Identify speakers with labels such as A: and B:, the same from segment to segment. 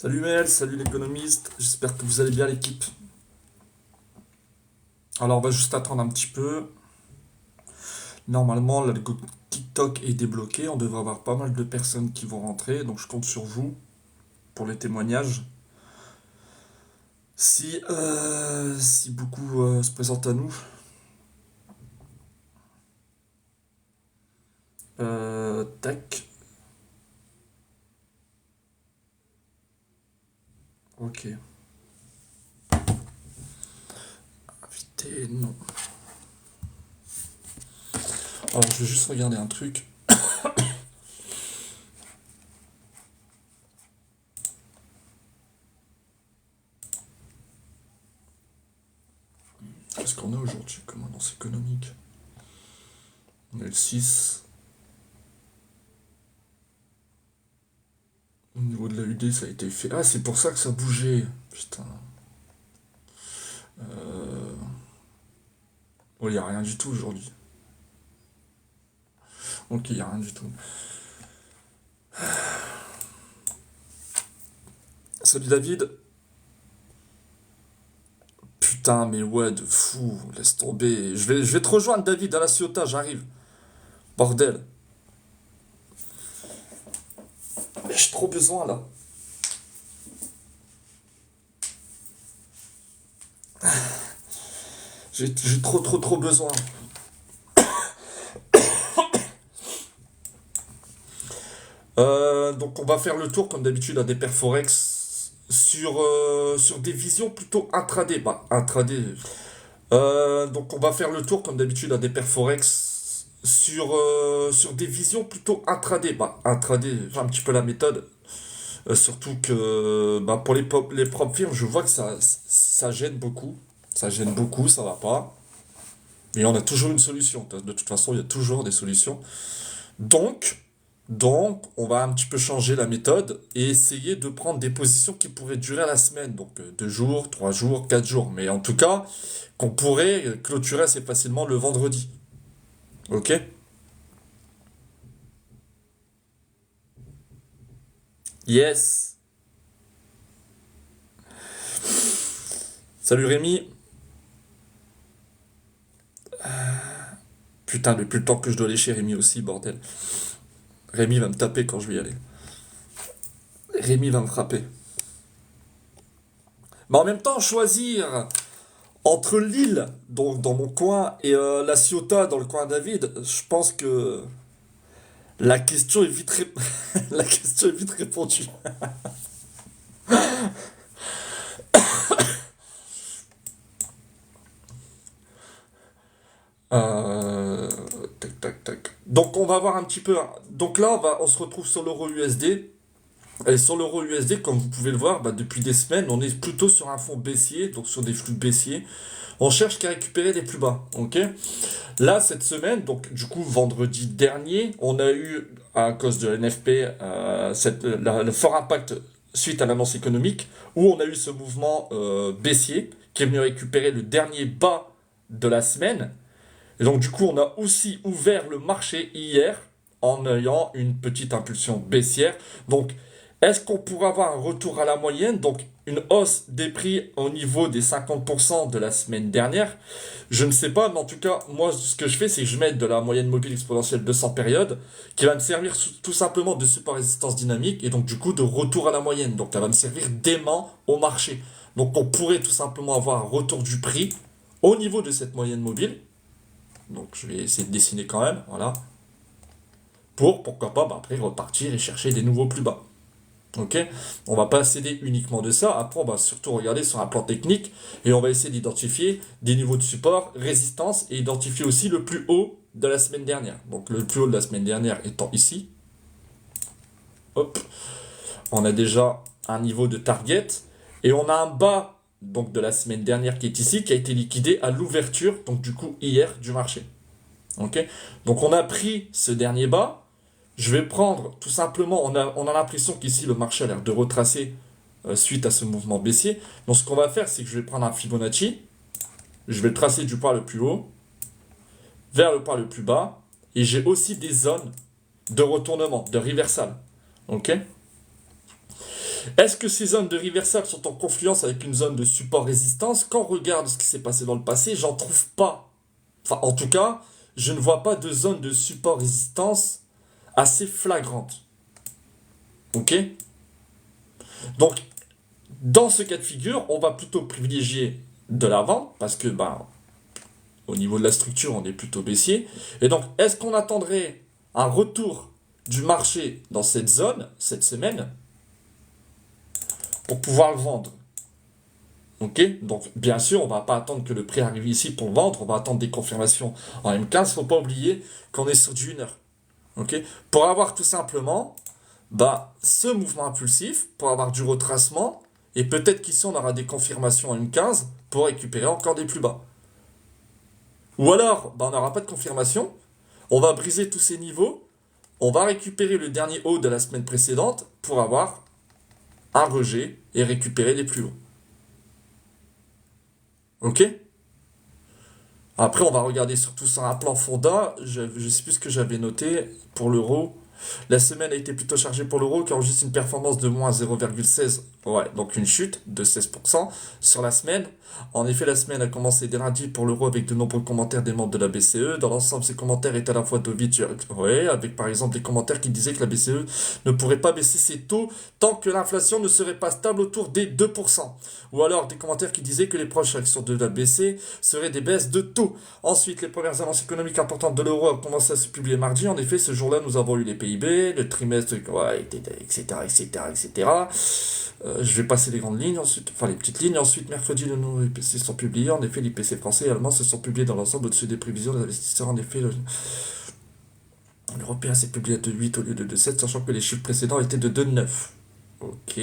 A: Salut Mel, salut l'économiste, j'espère que vous allez bien l'équipe. Alors on va juste attendre un petit peu. Normalement l'algo TikTok est débloqué, on devrait avoir pas mal de personnes qui vont rentrer, donc je compte sur vous pour les témoignages. Si beaucoup se présentent à nous. Tac, ok. Invité, non. Alors je vais juste regarder un truc. Qu'est-ce qu'on a aujourd'hui comme annonce économique? On est le 6. Au niveau de la UD, ça a été fait. Ah, c'est pour ça que ça bougeait. Putain. Euh... Oh, il n'y a rien du tout aujourd'hui. Ok, il n'y a rien du tout. Salut David. Putain, mais ouais, de fou. Laisse tomber. Je vais te rejoindre, David, à la Ciotat, j'arrive. Bordel. J'ai trop besoin là. J'ai trop besoin. Donc on va faire le tour comme d'habitude à des paires Forex sur des visions plutôt intraday. Bah, intraday. Donc on va faire le tour comme d'habitude à des paires Forex sur des visions plutôt intraday. Bah, intraday, j'ai un petit peu la méthode. Surtout que bah, pour les propres firmes, je vois que ça gêne beaucoup. Ça gêne beaucoup, ça va pas. Mais on a toujours une solution. De toute façon, il y a toujours des solutions. Donc, on va un petit peu changer la méthode et essayer de prendre des positions qui pourraient durer la semaine. Donc, 2 jours, 3 jours, 4 jours. Mais en tout cas, qu'on pourrait clôturer assez facilement le vendredi. Ok? Yes! Salut Rémi. Putain, depuis le temps que je dois lécher Rémi aussi, bordel. Rémi va me taper quand je vais y aller. Rémi va me frapper. Mais en même temps, choisir entre Lille, donc dans mon coin, et la Ciotat dans le coin David, je pense que la question est vite, la question est vite répondue. Euh, Tac, tac, tac. Donc on va voir un petit peu, hein. Donc là, on se retrouve sur l'euro USD. Et sur l'euro USD, comme vous pouvez le voir, bah, depuis des semaines, on est plutôt sur un fond baissier, donc sur des flux baissiers. On cherche qu'à récupérer les plus bas. Ok. Là, cette semaine, donc du coup, vendredi dernier, on a eu, à cause de l'NFP, le fort impact suite à l'annonce économique, où on a eu ce mouvement baissier qui est venu récupérer le dernier bas de la semaine. Et donc du coup, on a aussi ouvert le marché hier en ayant une petite impulsion baissière. Donc, est-ce qu'on pourra avoir un retour à la moyenne, donc une hausse des prix au niveau des 50% de la semaine dernière? Je ne sais pas, mais en tout cas, moi, ce que je fais, c'est que je mets de la moyenne mobile exponentielle 200 périodes, qui va me servir tout simplement de support résistance dynamique, et donc du coup de retour à la moyenne. Donc elle va me servir d'aimant au marché. Donc on pourrait tout simplement avoir un retour du prix au niveau de cette moyenne mobile. Donc je vais essayer de dessiner quand même, voilà. Pourquoi pas, bah, après repartir et chercher des nouveaux plus bas. Ok. On va pas céder uniquement de ça. Après, on va surtout regarder sur un plan technique et on va essayer d'identifier des niveaux de support, résistance et identifier aussi le plus haut de la semaine dernière. Donc le plus haut de la semaine dernière étant ici. Hop. On a déjà un niveau de target et on a un bas donc de la semaine dernière qui est ici, qui a été liquidé à l'ouverture, donc du coup hier du marché. Ok. Donc on a pris ce dernier bas. Je vais prendre tout simplement, on a l'impression qu'ici le marché a l'air de retracer suite à ce mouvement baissier. Donc ce qu'on va faire, c'est que je vais prendre un Fibonacci, je vais le tracer du point le plus haut vers le point le plus bas, et j'ai aussi des zones de retournement, de reversal. Ok. Est-ce que ces zones de reversal sont en confluence avec une zone de support-résistance? Quand on regarde ce qui s'est passé dans le passé, j'en trouve pas. Enfin, en tout cas, je ne vois pas de zone de support-résistance assez flagrante. Ok? Donc, dans ce cas de figure, on va plutôt privilégier de la vente parce que, ben, au niveau de la structure, on est plutôt baissier. Et donc, est-ce qu'on attendrait un retour du marché dans cette zone, cette semaine, pour pouvoir le vendre? Ok? Donc, bien sûr, on va pas attendre que le prix arrive ici pour le vendre, on va attendre des confirmations en M15. Faut pas oublier qu'on est sur du 1 heure. Ok? Pour avoir tout simplement, bah, ce mouvement impulsif, pour avoir du retracement, et peut-être qu'ici on aura des confirmations en M15 pour récupérer encore des plus bas. Ou alors, bah, on n'aura pas de confirmation, on va briser tous ces niveaux, on va récupérer le dernier haut de la semaine précédente pour avoir un rejet et récupérer les plus hauts. Ok? Après, on va regarder surtout sur un plan fonda. Je sais plus ce que j'avais noté pour l'euro. La semaine a été plutôt chargée pour l'euro qui enregistre une performance de moins 0,16. Ouais, donc une chute de 16% sur la semaine. En effet, la semaine a commencé dès lundi pour l'euro avec de nombreux commentaires des membres de la BCE. Dans l'ensemble, ces commentaires étaient à la fois Dovich, ouais, avec par exemple des commentaires qui disaient que la BCE ne pourrait pas baisser ses taux tant que l'inflation ne serait pas stable autour des 2%. Ou alors des commentaires qui disaient que les prochaines actions de la BCE seraient des baisses de taux. Ensuite, les premières annonces économiques importantes de l'euro ont commencé à se publier mardi. En effet, ce jour-là, nous avons eu les PIB, le trimestre, ouais, etc., etc., etc. Je vais passer les grandes lignes ensuite, enfin les petites lignes. Ensuite, mercredi, les nouveaux IPC sont publiés. En effet, l'IPC français et allemand se sont publiés dans l'ensemble au-dessus des prévisions des investisseurs. En effet, l'européen s'est publié à 2,8 au lieu de 2,7, sachant que les chiffres précédents étaient de 2,9. Ok.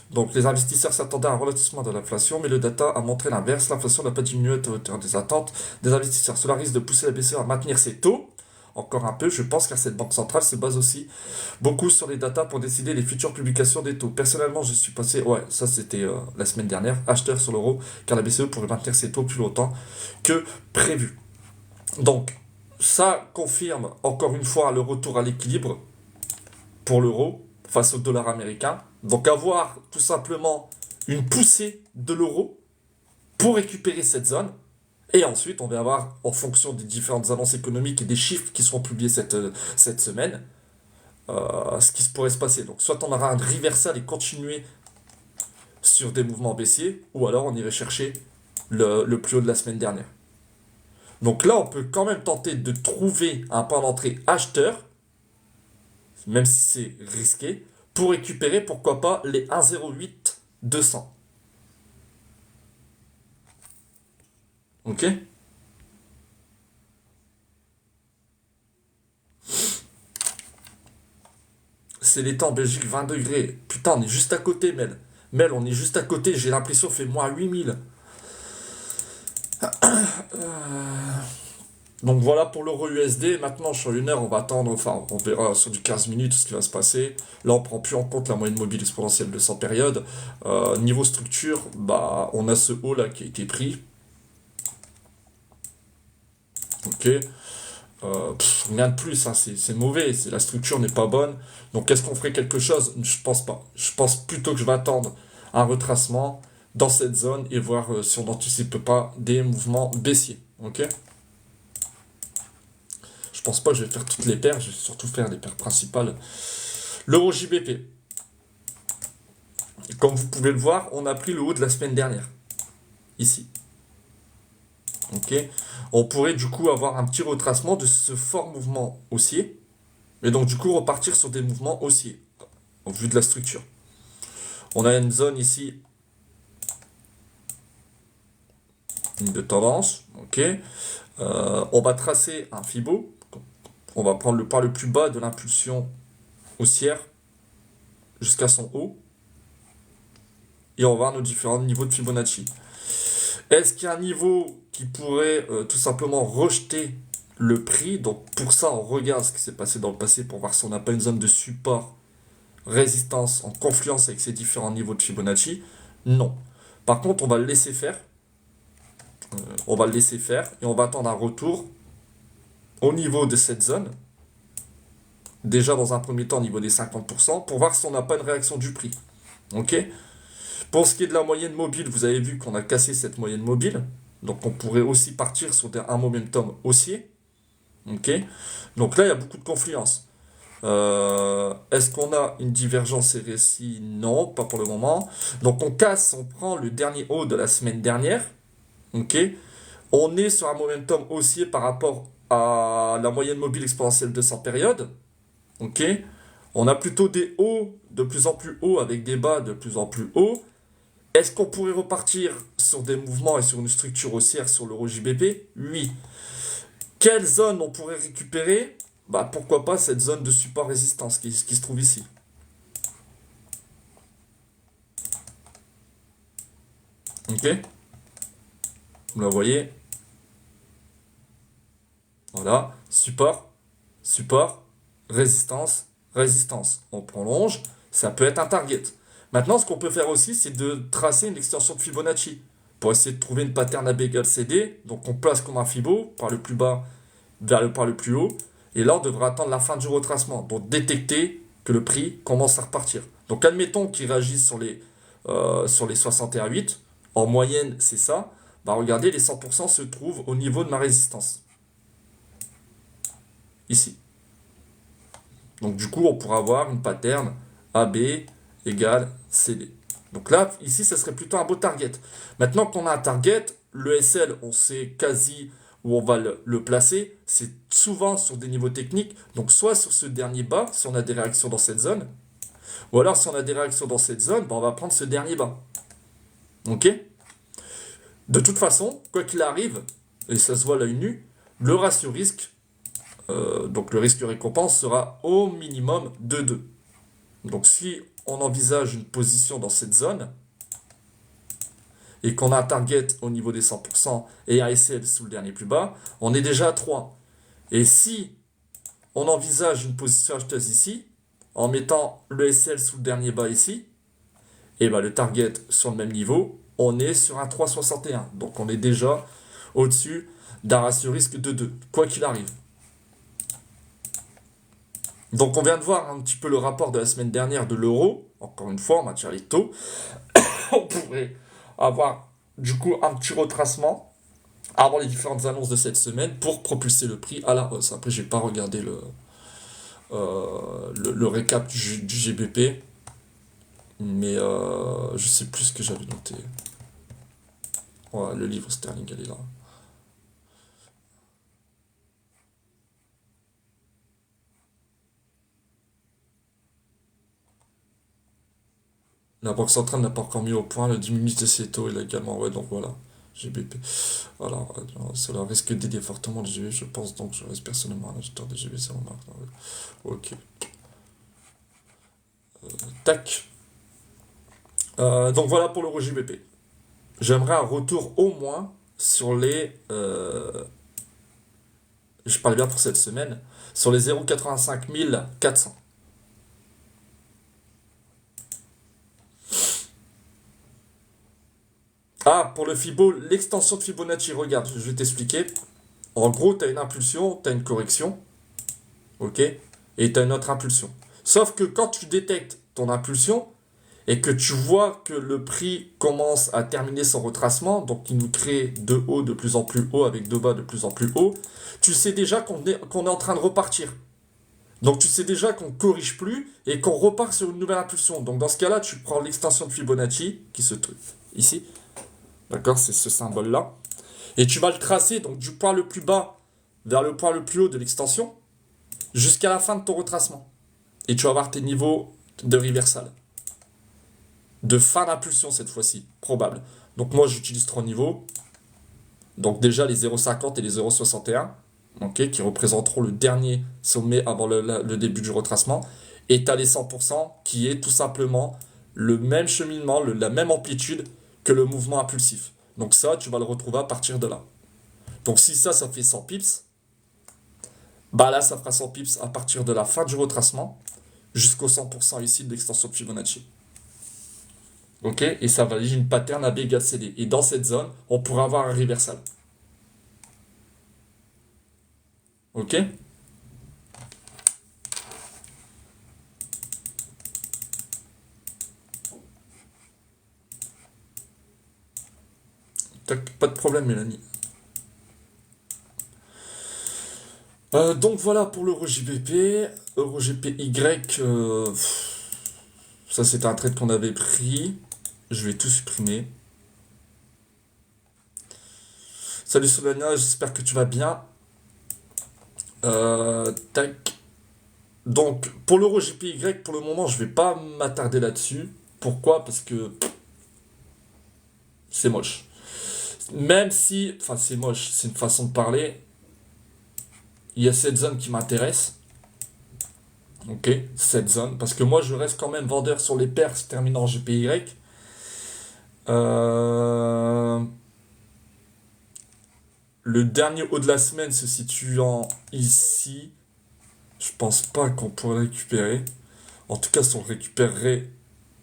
A: Donc les investisseurs s'attendaient à un ralentissement de l'inflation, mais le data a montré l'inverse. L'inflation n'a pas diminué à hauteur des attentes des investisseurs. Cela risque de pousser la BCE à maintenir ses taux. Encore un peu, je pense, car cette banque centrale se base aussi beaucoup sur les datas pour décider les futures publications des taux. Personnellement, je suis passé, ouais, ça c'était la semaine dernière, acheteur sur l'euro, car la BCE pourrait maintenir ses taux plus longtemps que prévu. Donc, ça confirme encore une fois le retour à l'équilibre pour l'euro face au dollar américain. Donc, avoir tout simplement une poussée de l'euro pour récupérer cette zone. Et ensuite, on va avoir, en fonction des différentes annonces économiques et des chiffres qui seront publiés cette semaine, ce qui pourrait se passer. Donc, soit on aura un reversal et continuer sur des mouvements baissiers, ou alors on irait chercher le plus haut de la semaine dernière. Donc là, on peut quand même tenter de trouver un point d'entrée acheteur, même si c'est risqué, pour récupérer, pourquoi pas, les 1,08 200. Ok? C'est l'été en Belgique, 20 degrés. Putain, on est juste à côté, Mel. Mel, on est juste à côté. J'ai l'impression qu'il fait moins 8000. Donc voilà pour l'euro USD. Maintenant, sur 1 heure, on va attendre. Enfin, on verra sur du 15 minutes ce qui va se passer. Là, on prend plus en compte la moyenne mobile exponentielle de 100 périodes. Niveau structure, bah, on a ce haut là qui a été pris. Ok. Rien de plus, hein, c'est mauvais, la structure n'est pas bonne. Donc est-ce qu'on ferait quelque chose? Je pense pas. Je pense plutôt que je vais attendre un retracement dans cette zone et voir si on n'anticipe pas des mouvements baissiers. Ok? Je pense pas que je vais faire toutes les paires, je vais surtout faire les paires principales. L'euro JBP. Comme vous pouvez le voir, on a pris le haut de la semaine dernière. Ici. Ok? On pourrait du coup avoir un petit retracement de ce fort mouvement haussier. Et donc du coup repartir sur des mouvements haussiers. Au vu de la structure. On a une zone ici. Une de tendance. Ok? On va tracer un Fibo. On va prendre le point le plus bas de l'impulsion haussière jusqu'à son haut. Et on va voir nos différents niveaux de Fibonacci. Est-ce qu'il y a un niveau qui pourrait tout simplement rejeter le prix? Donc pour ça, on regarde ce qui s'est passé dans le passé pour voir si on n'a pas une zone de support, résistance en confluence avec ces différents niveaux de Fibonacci. Non. Par contre, on va le laisser faire. On va le laisser faire et on va attendre un retour au niveau de cette zone. Déjà dans un premier temps au niveau des 50% pour voir si on n'a pas une réaction du prix. Ok? Pour ce qui est de la moyenne mobile, vous avez vu qu'on a cassé cette moyenne mobile. Donc on pourrait aussi partir sur un momentum haussier. Ok? Donc là, il y a beaucoup de confluence. Est-ce qu'on a une divergence RSI? Non, pas pour le moment. Donc on casse, on prend le dernier haut de la semaine dernière. Ok? On est sur un momentum haussier par rapport à la moyenne mobile exponentielle de 100 périodes. Ok? On a plutôt des hauts de plus en plus hauts avec des bas de plus en plus hauts. Est-ce qu'on pourrait repartir sur des mouvements et sur une structure haussière sur l'euro JBP? Oui. Quelle zone on pourrait récupérer? Bah pourquoi pas cette zone de support résistance qui se trouve ici. Ok? Vous la voyez? Voilà. Support, support, résistance, résistance. On prolonge, ça peut être un target. Maintenant, ce qu'on peut faire aussi, c'est de tracer une extension de Fibonacci pour essayer de trouver une pattern AB égale CD. Donc on place comme un Fibo par le plus bas par le plus haut. Et là, on devra attendre la fin du retracement. Donc détecter que le prix commence à repartir. Donc admettons qu'il réagisse sur les 61,8. En moyenne, c'est ça. Bah regardez, les 100% se trouvent au niveau de ma résistance. Ici. Donc du coup, on pourra avoir une pattern AB égale CD. Donc là, ici, ça serait plutôt un beau target. Maintenant qu'on a un target, le SL, on sait quasi où on va le placer. C'est souvent sur des niveaux techniques. Donc soit sur ce dernier bas, si on a des réactions dans cette zone. Ou alors si on a des réactions dans cette zone, ben, on va prendre ce dernier bas. Ok? De toute façon, quoi qu'il arrive, et ça se voit à l'œil nu, le ratio risque, donc le risque récompense, sera au minimum de 2. Donc si on envisage une position dans cette zone, et qu'on a un target au niveau des 100% et un SL sous le dernier plus bas, on est déjà à 3. Et si on envisage une position acheteuse ici, en mettant le SL sous le dernier bas ici, et ben le target sur le même niveau, on est sur un 3,61. Donc on est déjà au-dessus d'un ratio risque de 2, quoi qu'il arrive. Donc on vient de voir un petit peu le rapport de la semaine dernière de l'euro, encore une fois en matière de taux. On pourrait avoir du coup un petit retracement avant les différentes annonces de cette semaine pour propulser le prix à la hausse. Après, j'ai pas regardé le récap du GBP, mais je sais plus ce que j'avais noté. Ouais, le livre sterling, elle est là. La Banque centrale n'a pas encore mis au point le diminution de ses taux également. Ouais, donc voilà. GBP. Voilà, cela risque d'aider fortement le GBP, je pense, donc je reste personnellement un acheteur de GBP, ça remarque. Ok. Tac. Donc voilà pour l'euro GBP. J'aimerais un retour au moins sur les. Je parle bien pour cette semaine. Sur les 0,85 400. Ah, pour le Fibo, l'extension de Fibonacci, regarde, je vais t'expliquer. En gros, tu as une impulsion, tu as une correction, ok? Et tu as une autre impulsion. Sauf que quand tu détectes ton impulsion et que tu vois que le prix commence à terminer son retracement, donc il nous crée deux hauts de plus en plus hauts avec deux bas de plus en plus hauts, tu sais déjà qu'on est en train de repartir. Donc tu sais déjà qu'on ne corrige plus et qu'on repart sur une nouvelle impulsion. Donc dans ce cas-là, tu prends l'extension de Fibonacci, qui se trouve ici, d'accord, c'est ce symbole-là, et tu vas le tracer donc du point le plus bas vers le point le plus haut de l'extension jusqu'à la fin de ton retracement. Et tu vas avoir tes niveaux de reversal. De fin d'impulsion cette fois-ci, probable. Donc moi j'utilise trois niveaux. Donc déjà les 0,50 et les 0,61, ok, qui représenteront le dernier sommet avant le début du retracement. Et tu as les 100% qui est tout simplement le même cheminement, la même amplitude que le mouvement impulsif. Donc ça, tu vas le retrouver à partir de là. Donc si ça fait 100 pips, bah là, ça fera 100 pips à partir de la fin du retracement jusqu'au 100% ici de l'extension de Fibonacci. Ok? Et ça valide une pattern AB égale CD. Et dans cette zone, on pourrait avoir un reversal. Ok? Pas de problème, Mélanie. Donc voilà pour l'Euro JBP. Euro GPY, ça c'était un trade qu'on avait pris. Je vais tout supprimer. Salut Solana, j'espère que tu vas bien. Tac. Donc pour l'Euro GPY, pour le moment, je vais pas m'attarder là-dessus. Pourquoi? Parce que c'est moche. Même si, enfin c'est moche, c'est une façon de parler. Il y a cette zone qui m'intéresse. Ok, cette zone. Parce que moi, je reste quand même vendeur sur les paires se terminant en GPY. Euh, Le dernier haut de la semaine se situant ici. Je pense pas qu'on pourrait le récupérer. En tout cas, si on le récupérerait,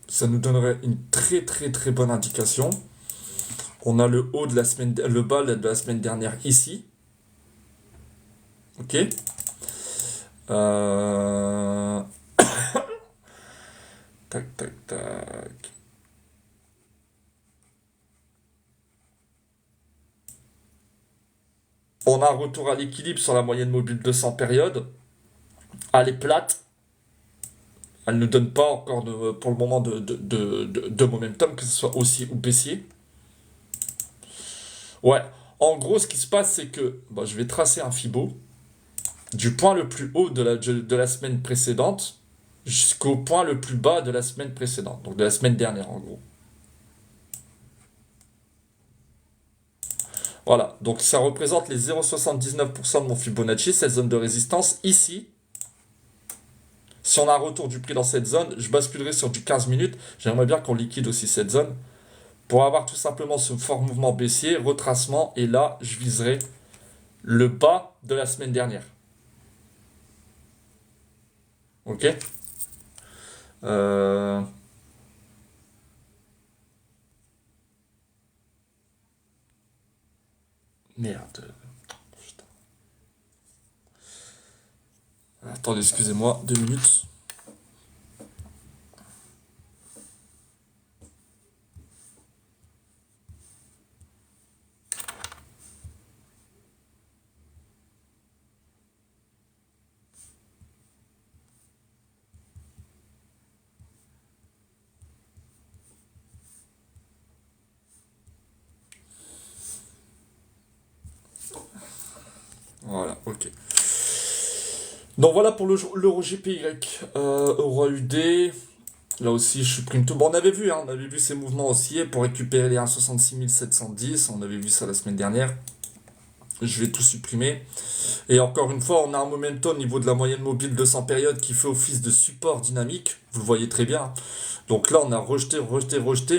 A: ça nous donnerait une très très très bonne indication. On a le haut de la semaine, le bas de la semaine dernière ici. Ok. Euh, Tac, tac, tac. On a un retour à l'équilibre sur la moyenne mobile 200 périodes. Elle est plate. Elle ne donne pas encore pour le moment de momentum, que ce soit haussier ou baissier. Ouais. En gros, ce qui se passe, c'est que je vais tracer un Fibo du point le plus haut de la semaine précédente jusqu'au point le plus bas de la semaine précédente. Donc de la semaine dernière, en gros. Voilà. Donc ça représente les 0,79% de mon Fibonacci, cette zone de résistance ici. Si on a un retour du prix dans cette zone, je basculerai sur du 15 minutes. J'aimerais bien qu'on liquide aussi cette zone pour avoir tout simplement ce fort mouvement baissier, retracement. Et là, je viserai le bas de la semaine dernière. Ok. euh... Merde. Putain. Attendez, excusez-moi, 2 minutes. Voilà, ok. Donc voilà pour l'Euro GPY. Euro UD. Là aussi, je supprime tout. Bon, on avait vu ces mouvements haussiers pour récupérer les 1,66 710. On avait vu ça la semaine dernière. Je vais tout supprimer. Et encore une fois, on a un momentum au niveau de la moyenne mobile 200 périodes qui fait office de support dynamique. Vous le voyez très bien. Donc là, on a rejeté,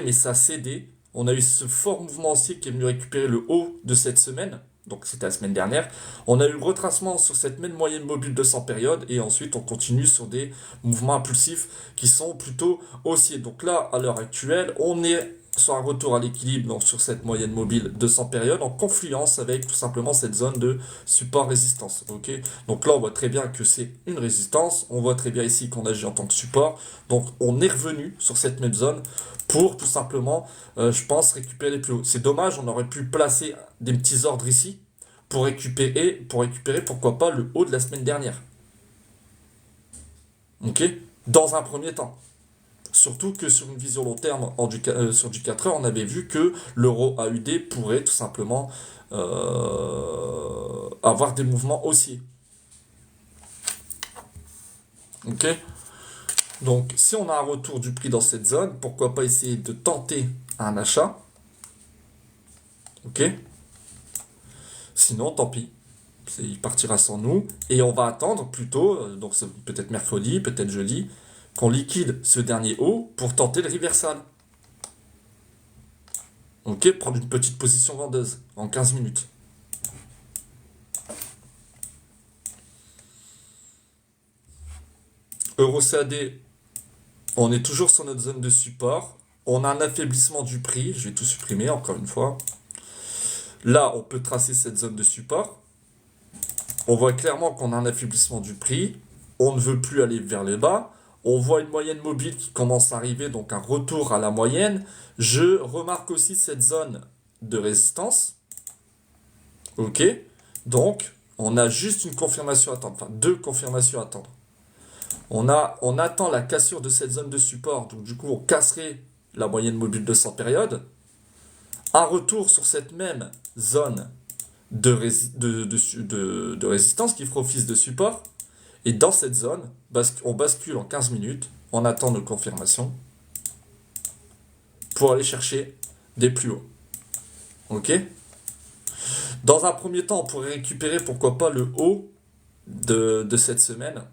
A: mais ça a cédé. On a eu ce fort mouvement haussier qui est venu récupérer le haut de cette semaine. Donc c'était la semaine dernière. On a eu le retracement sur cette même moyenne mobile 200 périodes. Et ensuite, on continue sur des mouvements impulsifs qui sont plutôt haussiers. Donc là, à l'heure actuelle, on est sur un retour à l'équilibre, donc sur cette moyenne mobile 200 périodes, en confluence avec tout simplement cette zone de support-résistance. Ok, donc là, on voit très bien que c'est une résistance. On voit très bien ici qu'on agit en tant que support. Donc on est revenu sur cette même zone pour tout simplement, je pense, récupérer les plus hauts. C'est dommage, on aurait pu placer des petits ordres ici pour récupérer pourquoi pas le haut de la semaine dernière. Ok, dans un premier temps. Surtout que sur une vision long terme, sur du 4 heures, on avait vu que l'euro AUD pourrait tout simplement avoir des mouvements haussiers. Ok. Donc, si on a un retour du prix dans cette zone, pourquoi pas essayer de tenter un achat. Ok. Sinon, tant pis. Il partira sans nous. Et on va attendre plutôt, donc c'est peut-être mercredi, peut-être jeudi, qu'on liquide ce dernier haut pour tenter le reversal. Ok, prendre une petite position vendeuse en 15 minutes. Euro CAD, on est toujours sur notre zone de support. On a un affaiblissement du prix. Je vais tout supprimer encore une fois. Là, on peut tracer cette zone de support. On voit clairement qu'on a un affaiblissement du prix. On ne veut plus aller vers le bas. On voit une moyenne mobile qui commence à arriver, donc un retour à la moyenne. Je remarque aussi cette zone de résistance. Ok. Donc, on a juste une confirmation à attendre. Enfin, deux confirmations à attendre. On attend la cassure de cette zone de support. Donc, du coup, on casserait la moyenne mobile de 100 périodes. Un retour sur cette même zone de résistance qui fera office de support. Et dans cette zone, on bascule en 15 minutes. On attend nos confirmations pour aller chercher des plus hauts. Ok. Dans un premier temps, on pourrait récupérer, pourquoi pas, le haut de cette semaine.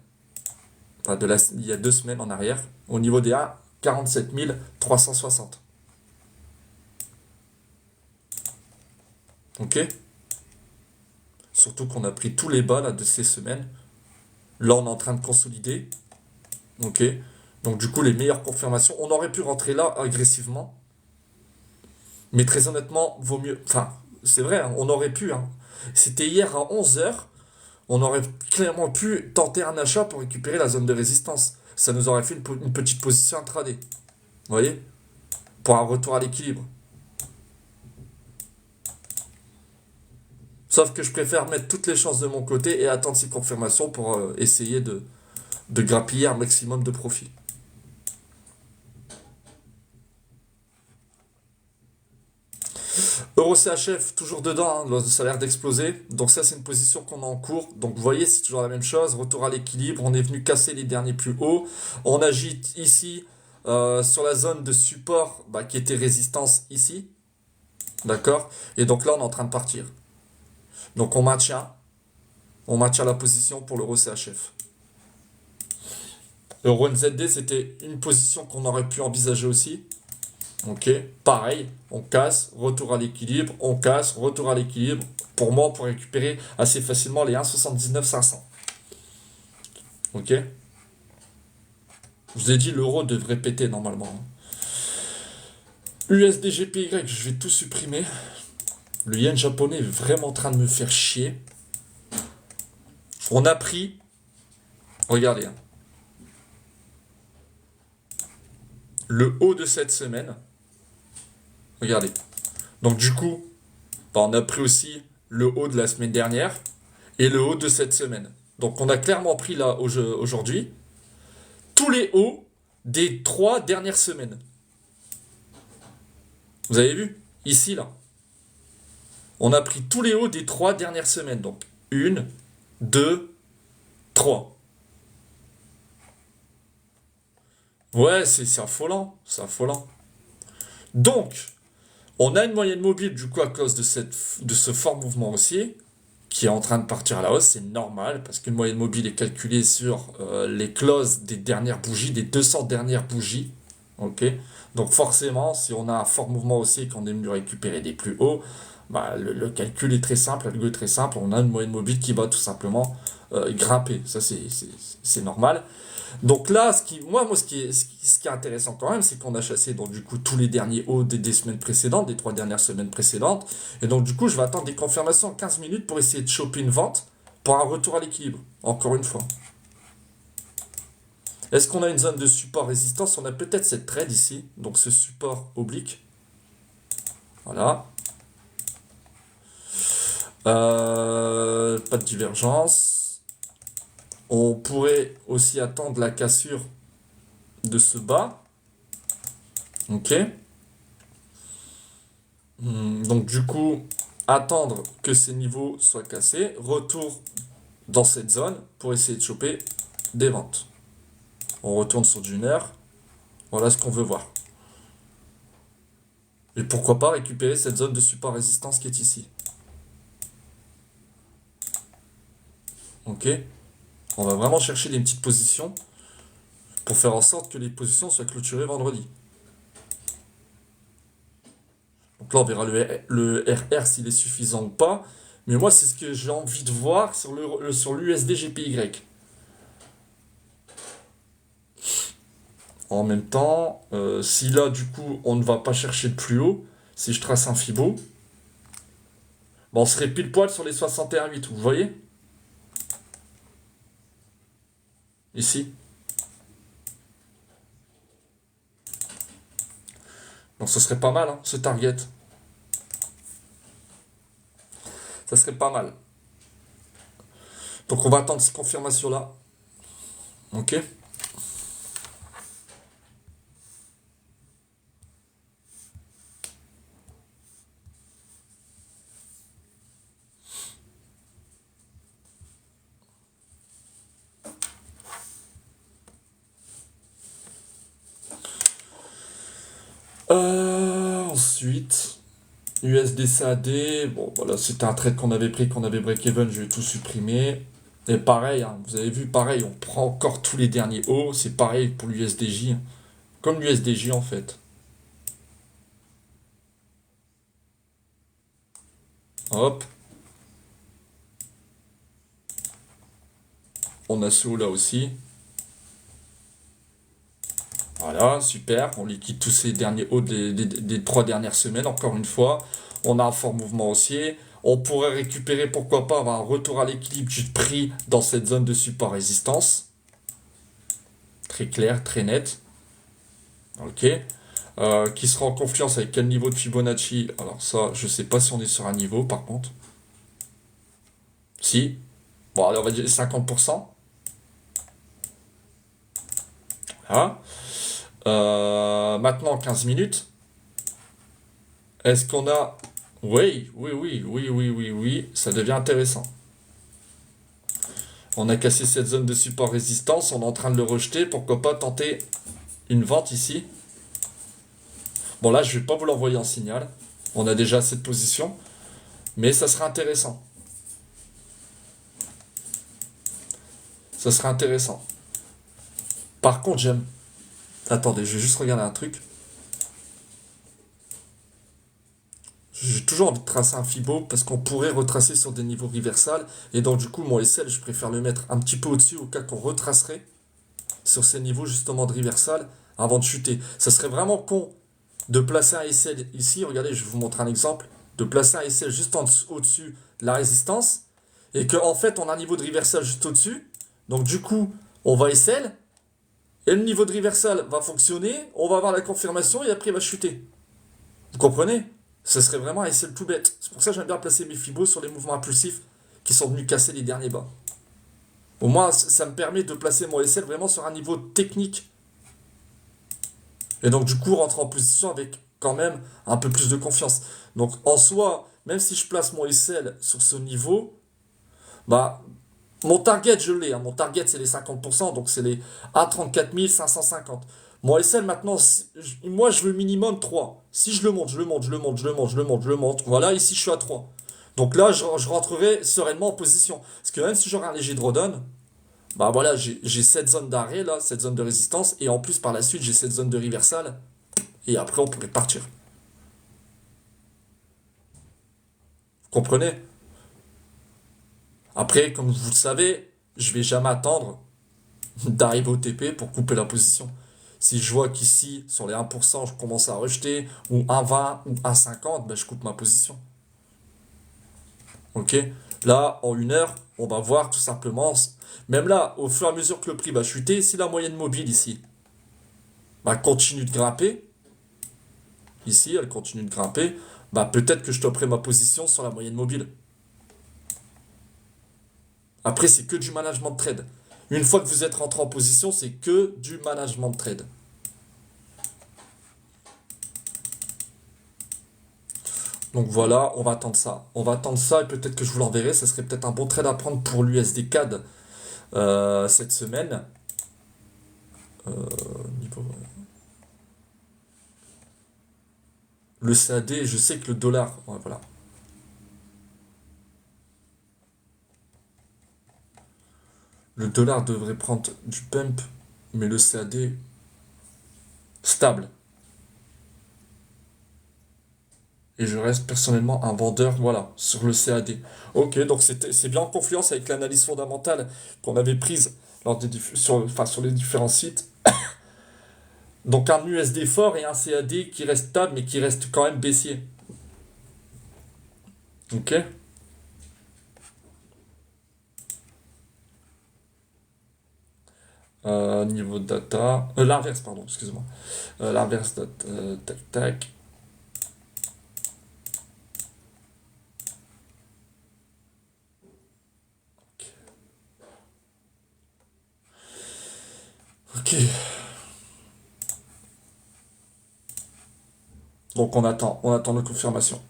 A: Enfin, il y a 2 semaines en arrière. Au niveau des A, 47 360. Ok. Surtout qu'on a pris tous les bas là, de ces semaines. Là, on est en train de consolider. Ok. Donc, du coup, les meilleures confirmations. On aurait pu rentrer là agressivement. Mais très honnêtement, vaut mieux. Enfin, c'est vrai, hein, on aurait pu. Hein. C'était hier à 11h. On aurait clairement pu tenter un achat pour récupérer la zone de résistance. Ça nous aurait fait une petite position intraday. Vous voyez? Pour un retour à l'équilibre. Sauf que je préfère mettre toutes les chances de mon côté et attendre ces confirmations pour essayer de grappiller un maximum de profit. Euro CHF, toujours dedans, hein, ça a l'air d'exploser. Donc ça, c'est une position qu'on a en cours. Donc vous voyez, c'est toujours la même chose. Retour à l'équilibre, on est venu casser les derniers plus hauts. On agite ici sur la zone de support qui était résistance ici. D'accord. Et donc là, on est en train de partir. Donc on maintient la position pour l'euro CHF. Euro NZD, c'était une position qu'on aurait pu envisager aussi. Ok, pareil, on casse, retour à l'équilibre, on casse, retour à l'équilibre. Pour moi, on peut récupérer assez facilement les 1,79 500. Ok. Je vous ai dit, l'euro devrait péter normalement. USD GPY, je vais tout supprimer. Le yen japonais est vraiment en train de me faire chier. On a pris, regardez, hein, le haut de cette semaine. Regardez. Donc du coup, on a pris aussi le haut de la semaine dernière et le haut de cette semaine. Donc on a clairement pris là aujourd'hui tous les hauts des 3 dernières semaines. Vous avez vu? Ici, là. On a pris tous les hauts des 3 dernières semaines. Donc 1, 2, 3. Ouais, c'est affolant. C'est affolant. Donc, on a une moyenne mobile du coup à cause de ce fort mouvement haussier qui est en train de partir à la hausse, c'est normal parce qu'une moyenne mobile est calculée sur les closes des dernières bougies, des 200 dernières bougies. Ok. Donc forcément, si on a un fort mouvement haussier et qu'on est venu récupérer des plus hauts, le calcul est très simple, l'algo est très simple, on a une moyenne mobile qui va tout simplement grimper. Ça c'est normal. Donc là, ce qui est intéressant quand même, c'est qu'on a chassé donc du coup tous les derniers hauts des semaines précédentes, des 3 dernières semaines précédentes. Et donc du coup, je vais attendre des confirmations en 15 minutes pour essayer de choper une vente pour un retour à l'équilibre. Encore une fois. Est-ce qu'on a une zone de support résistance? On a peut-être cette trade ici, donc ce support oblique. Voilà. Pas de divergence. On pourrait aussi attendre la cassure de ce bas. Ok. Donc du coup, attendre que ces niveaux soient cassés. Retour dans cette zone pour essayer de choper des ventes. On retourne sur du heure. Voilà ce qu'on veut voir. Et pourquoi pas récupérer cette zone de support résistance qui est ici. Ok. On va vraiment chercher des petites positions pour faire en sorte que les positions soient clôturées vendredi. Donc là, on verra le RR s'il est suffisant ou pas. Mais moi, c'est ce que j'ai envie de voir sur l'USD GPY. En même temps, si là, du coup, on ne va pas chercher de plus haut, si je trace un Fibo, on serait pile poil sur les 61,8, vous voyez? Ici. Donc ce serait pas mal, hein, ce target. Ça serait pas mal. Donc on va attendre cette confirmation-là. Ok. Ensuite, USD CAD. Bon, voilà, c'était un trade qu'on avait pris, qu'on avait break-even, je vais tout supprimer. Et pareil, hein, vous avez vu, pareil, on prend encore tous les derniers hauts. C'est pareil pour l'USDJ. Comme l'USDJ en fait. Hop. On a ce haut là aussi. Voilà, super. On liquide tous ces derniers hauts des 3 dernières semaines, encore une fois. On a un fort mouvement haussier. On pourrait récupérer, pourquoi pas, avoir un retour à l'équilibre du prix dans cette zone de support-résistance. Très clair, très net. Ok. Qui sera en confiance avec quel niveau de Fibonacci? Alors ça, je sais pas si on est sur un niveau, par contre. Si. Bon, allez, on va dire 50%. Voilà. Maintenant, 15 minutes. Est-ce qu'on a... Oui, oui, oui, oui, oui, oui, oui, ça devient intéressant. On a cassé cette zone de support résistance, on est en train de le rejeter, pourquoi pas tenter une vente ici. Bon là, je vais pas vous l'envoyer en signal, on a déjà cette position, mais ça sera intéressant. Ça sera intéressant. Par contre, j'aime... Attendez, je vais juste regarder un truc. J'ai toujours envie de tracer un Fibo parce qu'on pourrait retracer sur des niveaux reversal. Et donc du coup, mon SL, je préfère le mettre un petit peu au-dessus au cas qu'on retracerait sur ces niveaux justement de reversal avant de chuter. Ça serait vraiment con de placer un SL ici. Regardez, je vais vous montrer un exemple. De placer un SL juste au-dessus de la résistance et qu'en fait, on a un niveau de reversal juste au-dessus. Donc du coup, on va SL et le niveau de reversal va fonctionner. On va avoir la confirmation et après, il va chuter. Vous comprenez? Ce serait vraiment un SL tout bête. C'est pour ça que j'aime bien placer mes fibos sur les mouvements impulsifs qui sont venus casser les derniers bas. Au moins, ça me permet de placer mon SL vraiment sur un niveau technique. Et donc, du coup, rentrer en position avec quand même un peu plus de confiance. Donc, en soi, même si je place mon SL sur ce niveau, bah, mon target, je l'ai. Hein. Mon target, c'est les 50%, donc c'est les A34 550. Mon SL, maintenant, moi, je veux minimum 3. Si je le monte, je le monte, je le monte, je le monte, je le monte, je le monte. Voilà, ici, je suis à 3. Donc là, je rentrerai sereinement en position. Parce que même si j'aurai un léger drawdown, bah voilà, j'ai cette zone d'arrêt, là, cette zone de résistance. Et en plus, par la suite, j'ai cette zone de reversal. Et après, on pourrait partir. Vous comprenez? Après, comme vous le savez, je vais jamais attendre d'arriver au TP pour couper la position. Si je vois qu'ici, sur les 1%, je commence à rejeter, ou 1,20 ou 1,50, ben je coupe ma position. Ok? Là, en 1 heure, on va voir tout simplement. Même là, au fur et à mesure que le prix va chuter, si la moyenne mobile ici bah, continue de grimper, ici, elle continue de grimper, bah, peut-être que je topperai ma position sur la moyenne mobile. Après, c'est que du management de trade. Une fois que vous êtes rentré en position, c'est que du management de trade. Donc voilà, on va attendre ça. On va attendre ça et peut-être que je vous l'enverrai. Ça serait peut-être un bon trade à prendre pour l'USD CAD cette semaine. Niveau... Le CAD, je sais que le dollar... Ouais, voilà. Le dollar devrait prendre du pump, mais le CAD stable. Et je reste personnellement un vendeur, voilà, sur le CAD. Ok, donc c'est bien en confluence avec l'analyse fondamentale qu'on avait prise sur les différents sites. Donc un USD fort et un CAD qui reste stable, mais qui reste quand même baissier. Ok. Niveau de data. L'inverse, pardon, excuse-moi. L'inverse, data, tac, tac. Ok. Donc on attend la confirmation.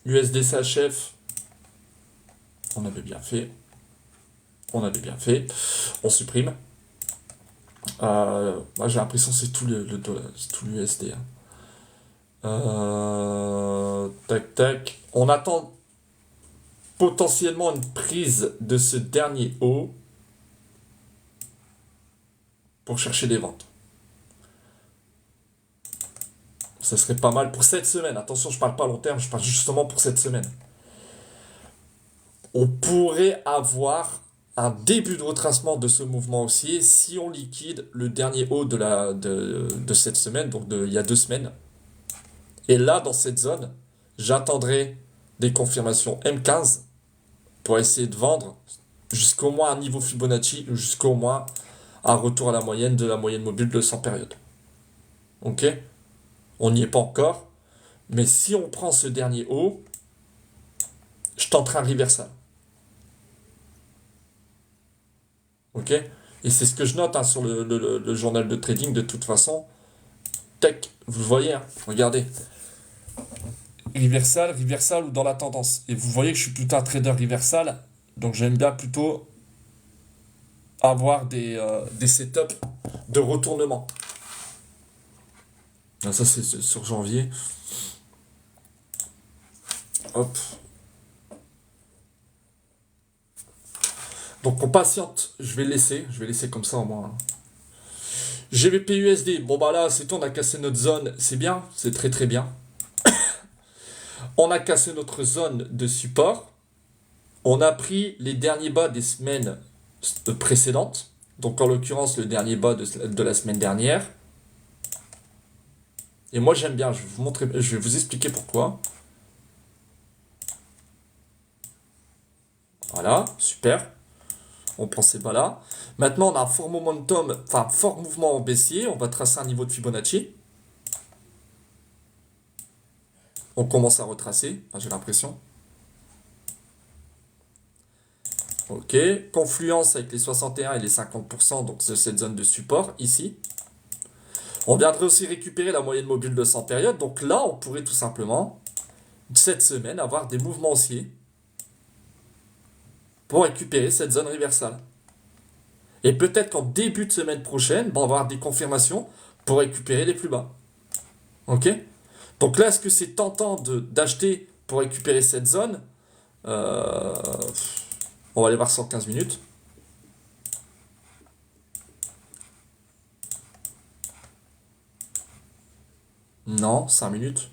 A: USD CHF, on avait bien fait. On avait bien fait. On supprime. Moi j'ai l'impression que c'est tout le dollar, c'est tout l'USD. Hein. Tac tac. On attend potentiellement une prise de ce dernier haut pour chercher des ventes. Ça serait pas mal pour cette semaine. Attention, je parle pas à long terme, je parle justement pour cette semaine. On pourrait avoir un début de retracement de ce mouvement haussier si on liquide le dernier haut de cette semaine, donc il y a 2 semaines. Et là, dans cette zone, j'attendrai des confirmations M15 pour essayer de vendre jusqu'au moins un niveau Fibonacci, jusqu'au moins un retour à la moyenne de la moyenne mobile de 100 périodes. Ok? On n'y est pas encore, mais si on prend ce dernier haut, je tenterai un reversal. Ok? Et c'est ce que je note hein, sur le journal de trading de toute façon. Tech, vous le voyez, hein, regardez. Reversal ou dans la tendance. Et vous voyez que je suis plutôt un trader reversal, donc j'aime bien plutôt avoir des setups de retournement. Ah, ça c'est sur janvier. Hop. Donc on patiente, je vais laisser comme ça au moins. GBP USD, bon bah là c'est tout, on a cassé notre zone, c'est bien, c'est très très bien. On a cassé notre zone de support. On a pris les derniers bas des semaines précédentes. Donc en l'occurrence le dernier bas de la semaine dernière. Et moi j'aime bien, je vais vous expliquer pourquoi. Voilà, super. On prend ces bas-là. Maintenant, on a un fort momentum, enfin fort mouvement en baissier. On va tracer un niveau de Fibonacci. On commence à retracer, enfin, j'ai l'impression. Ok, confluence avec les 61 et les 50%, donc c'est cette zone de support ici. On viendrait aussi récupérer la moyenne mobile de 100 périodes. Donc là, on pourrait tout simplement, cette semaine, avoir des mouvements haussiers pour récupérer cette zone reversale. Et peut-être qu'en début de semaine prochaine, on va avoir des confirmations pour récupérer les plus bas. Ok? Donc là, est-ce que c'est tentant d'acheter pour récupérer cette zone? Euh, On va aller voir 115 minutes. Non, 5 minutes.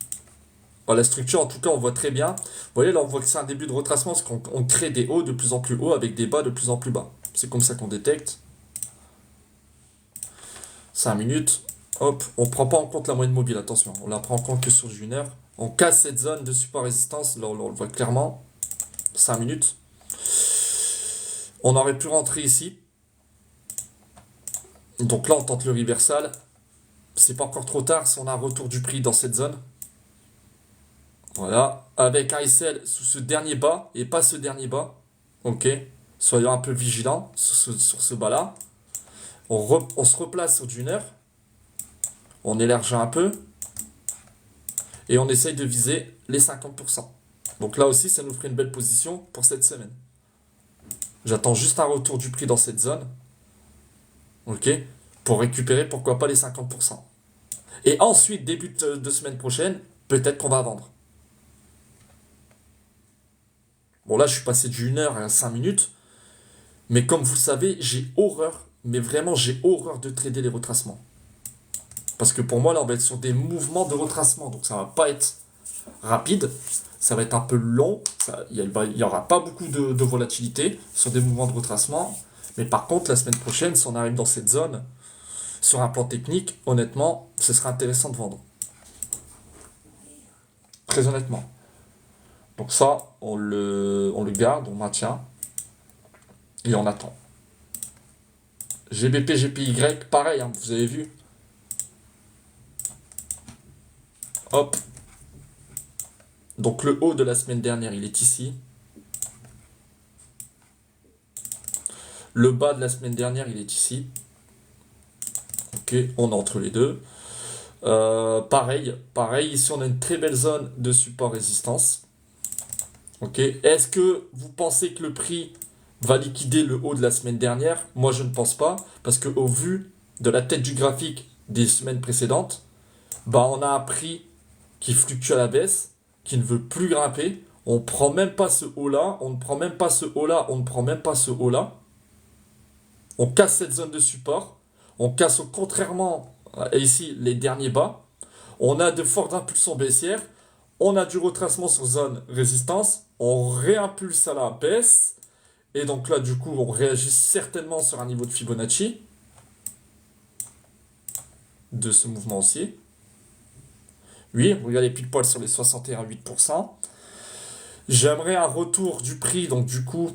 A: Bon, la structure, en tout cas, on voit très bien. Vous voyez, là, on voit que c'est un début de retracement parce qu'on crée des hauts de plus en plus hauts avec des bas de plus en plus bas. C'est comme ça qu'on détecte. 5 minutes. Hop, on ne prend pas en compte la moyenne mobile, attention. On la prend en compte que sur une heure. On casse cette zone de support résistance, là, on le voit clairement. 5 minutes. On aurait pu rentrer ici. Donc là, on tente le reversal. C'est pas encore trop tard si on a un retour du prix dans cette zone. Voilà. Avec un SL sous ce dernier bas et pas ce dernier bas. Ok. Soyons un peu vigilants sur ce bas-là. On se replace sur d'une heure. On élargit un peu. Et on essaye de viser les 50%. Donc là aussi, ça nous ferait une belle position pour cette semaine. J'attends juste un retour du prix dans cette zone. Ok. Pour récupérer, pourquoi pas les 50%. Et ensuite, début de semaine prochaine, peut-être qu'on va vendre. Bon, là, je suis passé d'une heure à 5 minutes. Mais comme vous le savez, j'ai horreur, mais vraiment, j'ai horreur de trader les retracements. Parce que pour moi, là, on va être sur des mouvements de retracement. Donc, ça va pas être rapide. Ça va être un peu long. Il n'y aura pas beaucoup de volatilité sur des mouvements de retracement. Mais par contre, la semaine prochaine, si on arrive dans cette zone, sur un plan technique, honnêtement, ce sera intéressant de vendre. Très honnêtement. Donc ça, on le garde, on maintient. Et on attend. GBP, GPY, pareil, hein, vous avez vu. Hop. Donc le haut de la semaine dernière, il est ici. Le bas de la semaine dernière, il est ici. Ok, on est entre les deux. Pareil, ici on a une très belle zone de support-résistance. Ok, est-ce que vous pensez que le prix va liquider le haut de la semaine dernière? Moi je ne pense pas, parce que au vu de la tête du graphique des semaines précédentes, bah on a un prix qui fluctue à la baisse, qui ne veut plus grimper. On ne prend même pas ce haut-là, on ne prend même pas ce haut-là, on ne prend même pas ce haut-là. On casse cette zone de support. On casse contrairement à ici les derniers bas. On a de fortes impulsions baissières. On a du retracement sur zone résistance. On réimpulse à la baisse. Et donc là, du coup, on réagit certainement sur un niveau de Fibonacci de ce mouvement haussier. Oui, regardez pile poil sur les 61,8%. J'aimerais un retour du prix, donc du coup,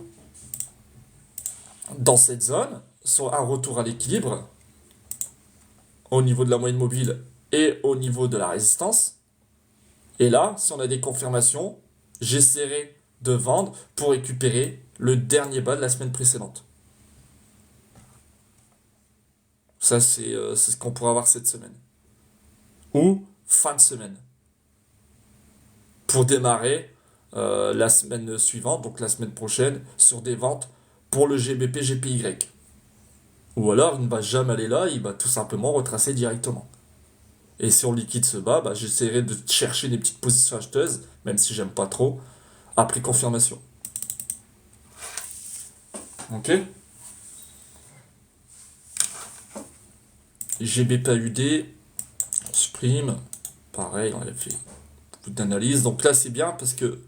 A: dans cette zone, sur un retour à l'équilibre au niveau de la moyenne mobile et au niveau de la résistance. Et là, si on a des confirmations, j'essaierai de vendre pour récupérer le dernier bas de la semaine précédente. Ça, c'est ce qu'on pourra avoir cette semaine. Ou fin de semaine. Pour démarrer la semaine suivante, donc la semaine prochaine, sur des ventes pour le GBP GPY. Ou alors, il ne va jamais aller là, il va tout simplement retracer directement. Et si on liquide ce bas, bah, j'essaierai de chercher des petites positions acheteuses, même si j'aime pas trop, après confirmation. Ok. GBPUD, on supprime. Pareil, on a fait beaucoup d'analyse. Donc là, c'est bien parce que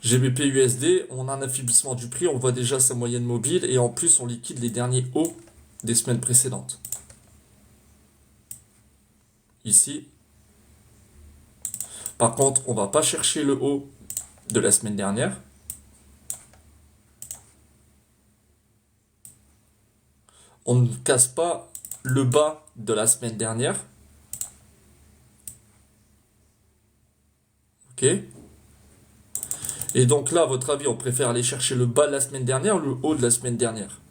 A: GBP-USD, on a un affaiblissement du prix, on voit déjà sa moyenne mobile et en plus, on liquide les derniers hauts des semaines précédentes. Ici. Par contre, on va pas chercher le haut de la semaine dernière. On ne casse pas le bas de la semaine dernière. Ok. Et donc là, à votre avis, on préfère aller chercher le bas de la semaine dernière ou le haut de la semaine dernière?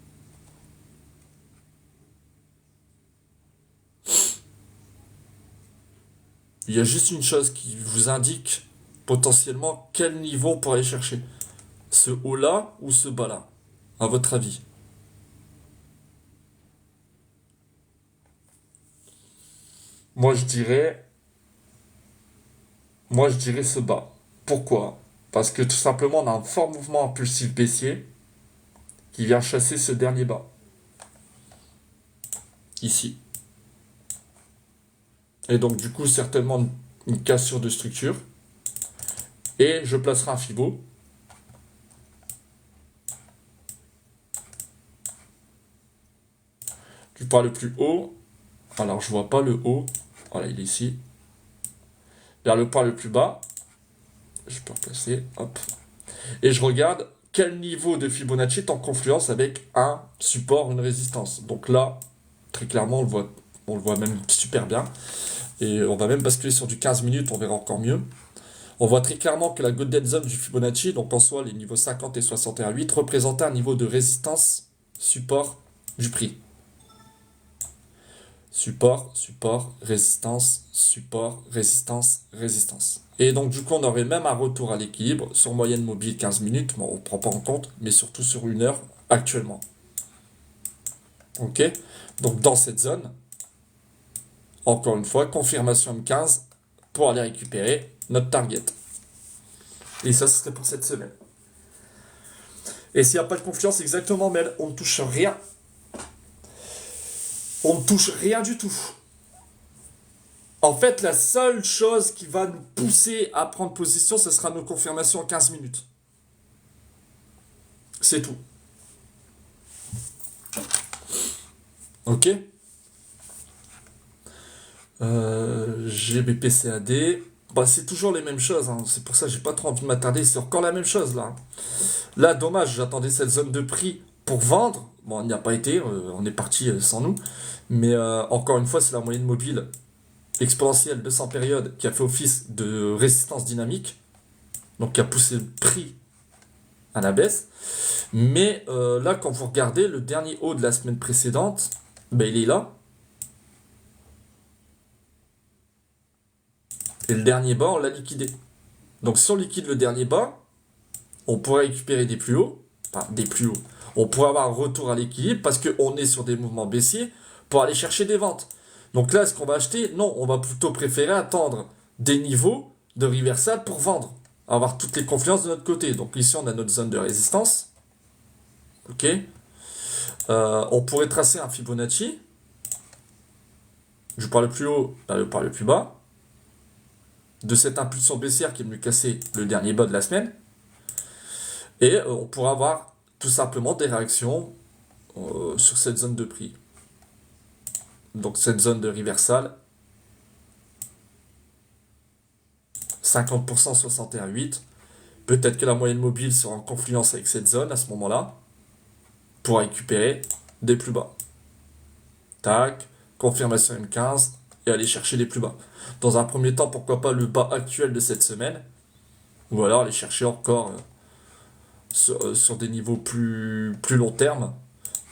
A: Il y a juste une chose qui vous indique potentiellement quel niveau on pourrait aller chercher. Ce haut-là ou ce bas-là, à votre avis? Moi, je dirais, moi, je dirais ce bas. Pourquoi? Parce que tout simplement, on a un fort mouvement impulsif baissier qui vient chasser ce dernier bas. Ici. Et donc, du coup, certainement une cassure de structure. Et je placerai un Fibo. Du point le plus haut. Alors, je vois pas le haut. Voilà, il est ici. Vers le point le plus bas. Je peux replacer. Hop. Et je regarde quel niveau de Fibonacci est en confluence avec un support, une résistance. Donc là, très clairement, on le voit même super bien. Et on va même basculer sur du 15 minutes, on verra encore mieux. On voit très clairement que la Golden Zone du Fibonacci, donc en soi les niveaux 50 et 61,8, représentait un niveau de résistance support du prix. Support, support, résistance, support, résistance, résistance. Et donc du coup on aurait même un retour à l'équilibre sur moyenne mobile 15 minutes, bon, on ne prend pas en compte, mais surtout sur une heure actuellement. Ok. Donc dans cette zone, encore une fois, confirmation M15 pour aller récupérer notre target. Et ça, ce serait pour cette semaine. Et s'il n'y a pas de confiance, exactement, Mel, on ne touche rien. On ne touche rien du tout. En fait, la seule chose qui va nous pousser à prendre position, ce sera nos confirmations en 15 minutes. C'est tout. Ok. GBPCAD. Bah, c'est toujours les mêmes choses. Hein. C'est pour ça que j'ai pas trop envie de m'attarder. C'est encore la même chose là. Là, dommage, j'attendais cette zone de prix pour vendre. Bon, il n'y a pas été. On est parti sans nous. Mais encore une fois, c'est la moyenne mobile exponentielle de 100 périodes qui a fait office de résistance dynamique. donc qui a poussé le prix à la baisse. Mais là, quand vous regardez le dernier haut de la semaine précédente, ben, il est là. Et le dernier bas, on l'a liquidé. Donc si on liquide le dernier bas, on pourrait récupérer des plus hauts. Enfin, des plus hauts. On pourrait avoir un retour à l'équilibre parce qu'on est sur des mouvements baissiers pour aller chercher des ventes. Donc là, est-ce qu'on va acheter? Non, on va plutôt préférer attendre des niveaux de reversal pour vendre. Avoir toutes les confiances de notre côté. Donc ici, on a notre zone de résistance. Ok. On pourrait tracer un Fibonacci. Je parle le plus haut, là je parle le plus bas. De cette impulsion baissière qui est venue casser le dernier bas de la semaine. Et on pourra avoir tout simplement des réactions sur cette zone de prix. Donc cette zone de reversal, 50%, 61,8. Peut-être que la moyenne mobile sera en confluence avec cette zone à ce moment-là, pour récupérer des plus bas. Tac, confirmation M15, et aller chercher les plus bas. Dans un premier temps, pourquoi pas le bas actuel de cette semaine, ou alors aller chercher encore sur des niveaux plus long terme.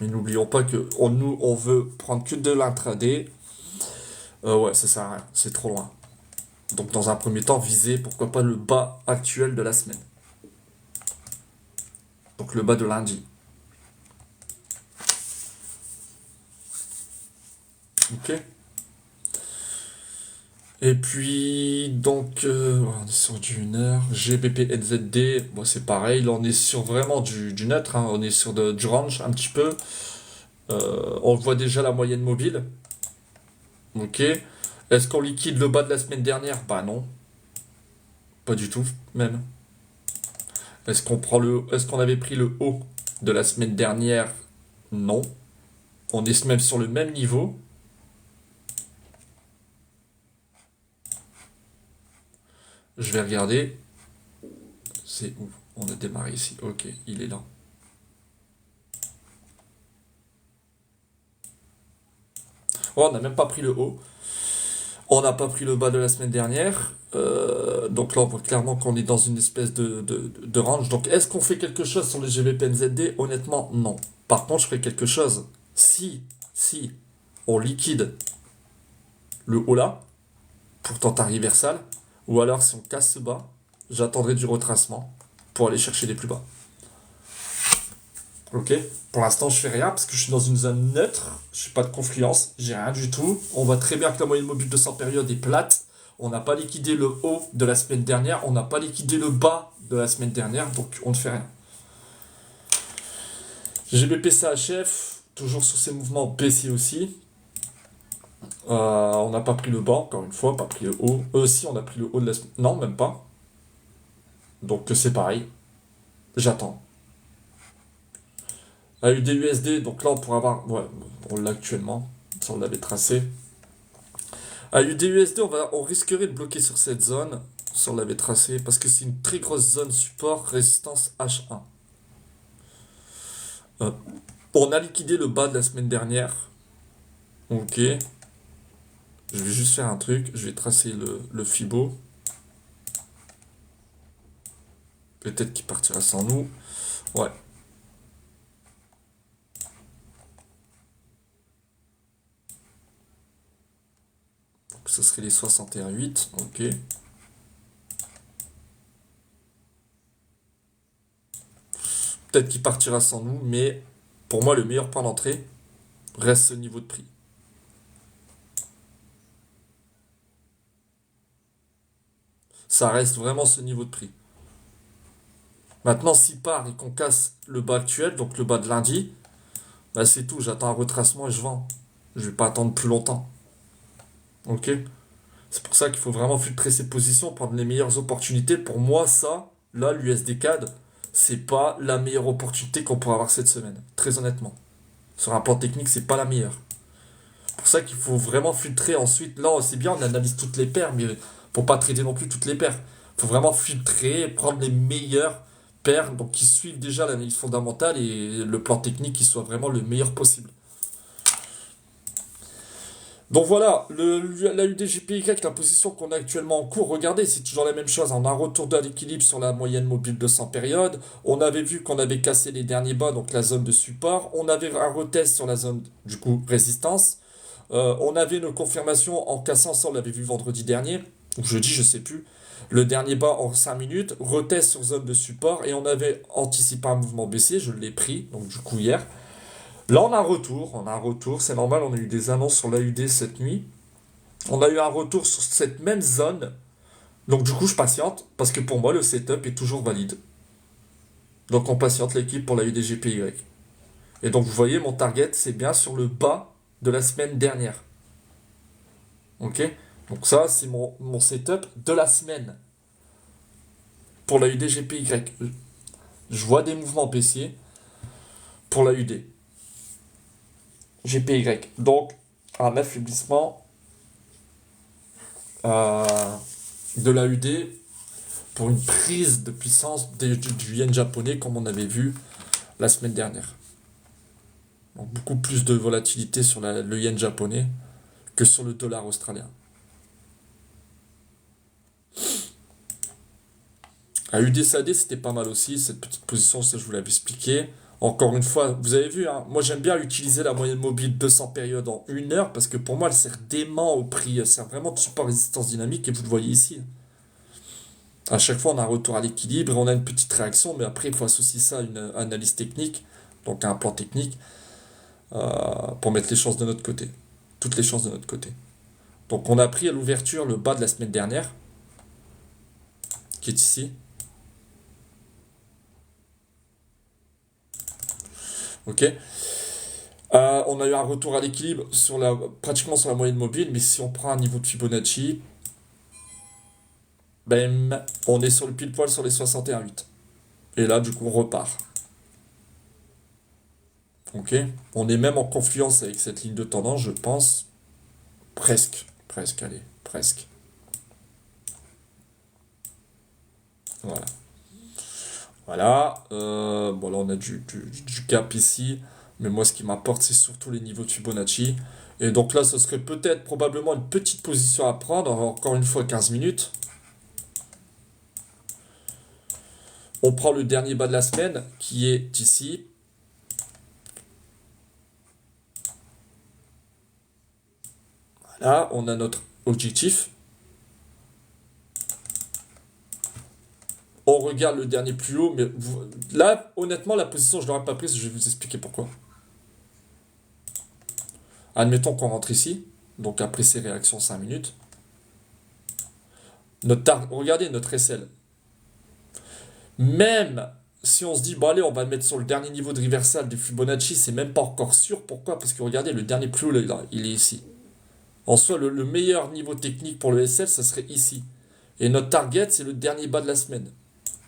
A: Mais n'oublions pas que nous, on veut prendre que de l'intraday. Ouais, ça sert à rien, c'est trop loin. Donc dans un premier temps, viser pourquoi pas le bas actuel de la semaine. Donc le bas de lundi. Ok. Et puis, donc, on est sur du 1 heure. GBP NZD, bon, c'est pareil. Là, on est sur vraiment du neutre. Hein. On est sur du range un petit peu. On voit déjà la moyenne mobile. Ok. Est-ce qu'on liquide le bas de la semaine dernière? Bah non. Pas du tout, même. Est-ce qu'on avait pris le haut de la semaine dernière? Non. On est même sur le même niveau. Je vais regarder. C'est où? On a démarré ici. Ok, il est là. Oh, on n'a même pas pris le haut. On n'a pas pris le bas de la semaine dernière. Donc là, on voit clairement qu'on est dans une espèce de range. Donc, est-ce qu'on fait quelque chose sur les GBP NZD? Honnêtement, non. Par contre, je ferai quelque chose. Si on liquide le haut là, pour tenter un reversal, ou alors si on casse ce bas, j'attendrai du retracement pour aller chercher les plus bas. Ok. Pour l'instant, je fais rien parce que je suis dans une zone neutre. Je n'ai pas de confluence. J'ai rien du tout. On voit très bien que la moyenne mobile de 100 périodes est plate. On n'a pas liquidé le haut de la semaine dernière. On n'a pas liquidé le bas de la semaine dernière. Donc, on ne fait rien. GBP CHF, toujours sur ces mouvements baissiers aussi. On n'a pas pris le bas, encore une fois, pas pris le haut. Si, on a pris le haut de la semaine. Non, même pas. Donc, c'est pareil. J'attends. AUD-USD, donc là on pourrait avoir, ouais, on l'a actuellement, ça on l'avait tracé. AUD-USD, on risquerait de bloquer sur cette zone, ça on l'avait tracé, parce que c'est une très grosse zone support, résistance H1. On a liquidé le bas de la semaine dernière. Ok. Je vais juste faire un truc, je vais tracer le Fibo. Peut-être qu'il partira sans nous. Ouais. Donc ce serait les 61,8. Ok. Peut-être qu'il partira sans nous, mais pour moi, le meilleur point d'entrée reste ce niveau de prix. Ça reste vraiment ce niveau de prix. Maintenant, s'il part et qu'on casse le bas actuel, donc le bas de lundi, bah c'est tout, j'attends un retracement et je vends. Je vais pas attendre plus longtemps. Ok? C'est pour ça qu'il faut vraiment filtrer ses positions, prendre les meilleures opportunités. Pour moi, ça, là, l'USD CAD, c'est pas la meilleure opportunité qu'on pourra avoir cette semaine. Très honnêtement. Sur un plan technique, c'est pas la meilleure. C'est pour ça qu'il faut vraiment filtrer ensuite. Là, c'est bien, on analyse toutes les paires, mais pour pas trader non plus toutes les paires. Il faut vraiment filtrer, prendre les meilleures paires, donc qui suivent déjà l'analyse fondamentale et le plan technique qui soit vraiment le meilleur possible. Donc voilà, la UDGPY, la position qu'on a actuellement en cours, regardez, c'est toujours la même chose. On a un retour de l'équilibre sur la moyenne mobile de 100 périodes. On avait vu qu'on avait cassé les derniers bas, donc la zone de support. On avait un retest sur la zone, du coup, résistance. On avait une confirmation en cassant ça, on l'avait vu vendredi dernier, ou jeudi, je sais plus. Le dernier bas en 5 minutes, retest sur zone de support, et on avait anticipé un mouvement baissier, je l'ai pris, donc du coup hier. Là, on a un retour, c'est normal, on a eu des annonces sur l'AUD cette nuit. On a eu un retour sur cette même zone. Donc du coup, je patiente, parce que pour moi, le setup est toujours valide. Donc on patiente l'équipe pour la UDGPY. Et donc vous voyez, mon target, c'est bien sur le bas de la semaine dernière. Ok? Donc ça, c'est mon setup de la semaine pour la UDGPY. Je vois des mouvements baissiers pour la UD. GPY. Donc, un affaiblissement euh, de la UD pour une prise de puissance du yen japonais comme on avait vu la semaine dernière. Donc, beaucoup plus de volatilité sur le yen japonais que sur le dollar australien. À UDSAD, c'était pas mal aussi, cette petite position, ça je vous l'avais expliqué. Encore une fois, vous avez vu, hein, moi j'aime bien utiliser la moyenne mobile 200 périodes en 1 heure parce que pour moi elle sert d'aimant au prix, elle sert vraiment de support résistance dynamique et vous le voyez ici. À chaque fois on a un retour à l'équilibre et on a une petite réaction, mais après il faut associer ça à une analyse technique, donc à un plan technique, pour mettre les chances de notre côté. Toutes les chances de notre côté. Donc on a pris à l'ouverture le bas de la semaine dernière, qui est ici. Ok. On a eu un retour à l'équilibre pratiquement sur la moyenne mobile, mais si on prend un niveau de Fibonacci, bam, on est sur le pile poil sur les 61,8. Et là, du coup, on repart. Ok. On est même en confluence avec cette ligne de tendance, je pense. Presque. Presque, allez. Presque. Voilà. Voilà. Bon, là, on a du gap ici. Mais moi, ce qui m'apporte, c'est surtout les niveaux de Fibonacci. Et donc là, ce serait peut-être probablement une petite position à prendre. Encore une fois, 15 minutes. On prend le dernier bas de la semaine, qui est ici. Voilà, on a notre objectif. On regarde le dernier plus haut, mais là, honnêtement, la position, je ne l'aurais pas prise, je vais vous expliquer pourquoi. Admettons qu'on rentre ici, donc après ces réactions 5 minutes. Regardez notre SL. Même si on se dit, bon allez, on va le mettre sur le dernier niveau de reversal de Fibonacci, c'est même pas encore sûr. Pourquoi? Parce que regardez, le dernier plus haut, là, il est ici. En soi, le meilleur niveau technique pour le SL, ça serait ici. Et notre target, c'est le dernier bas de la semaine.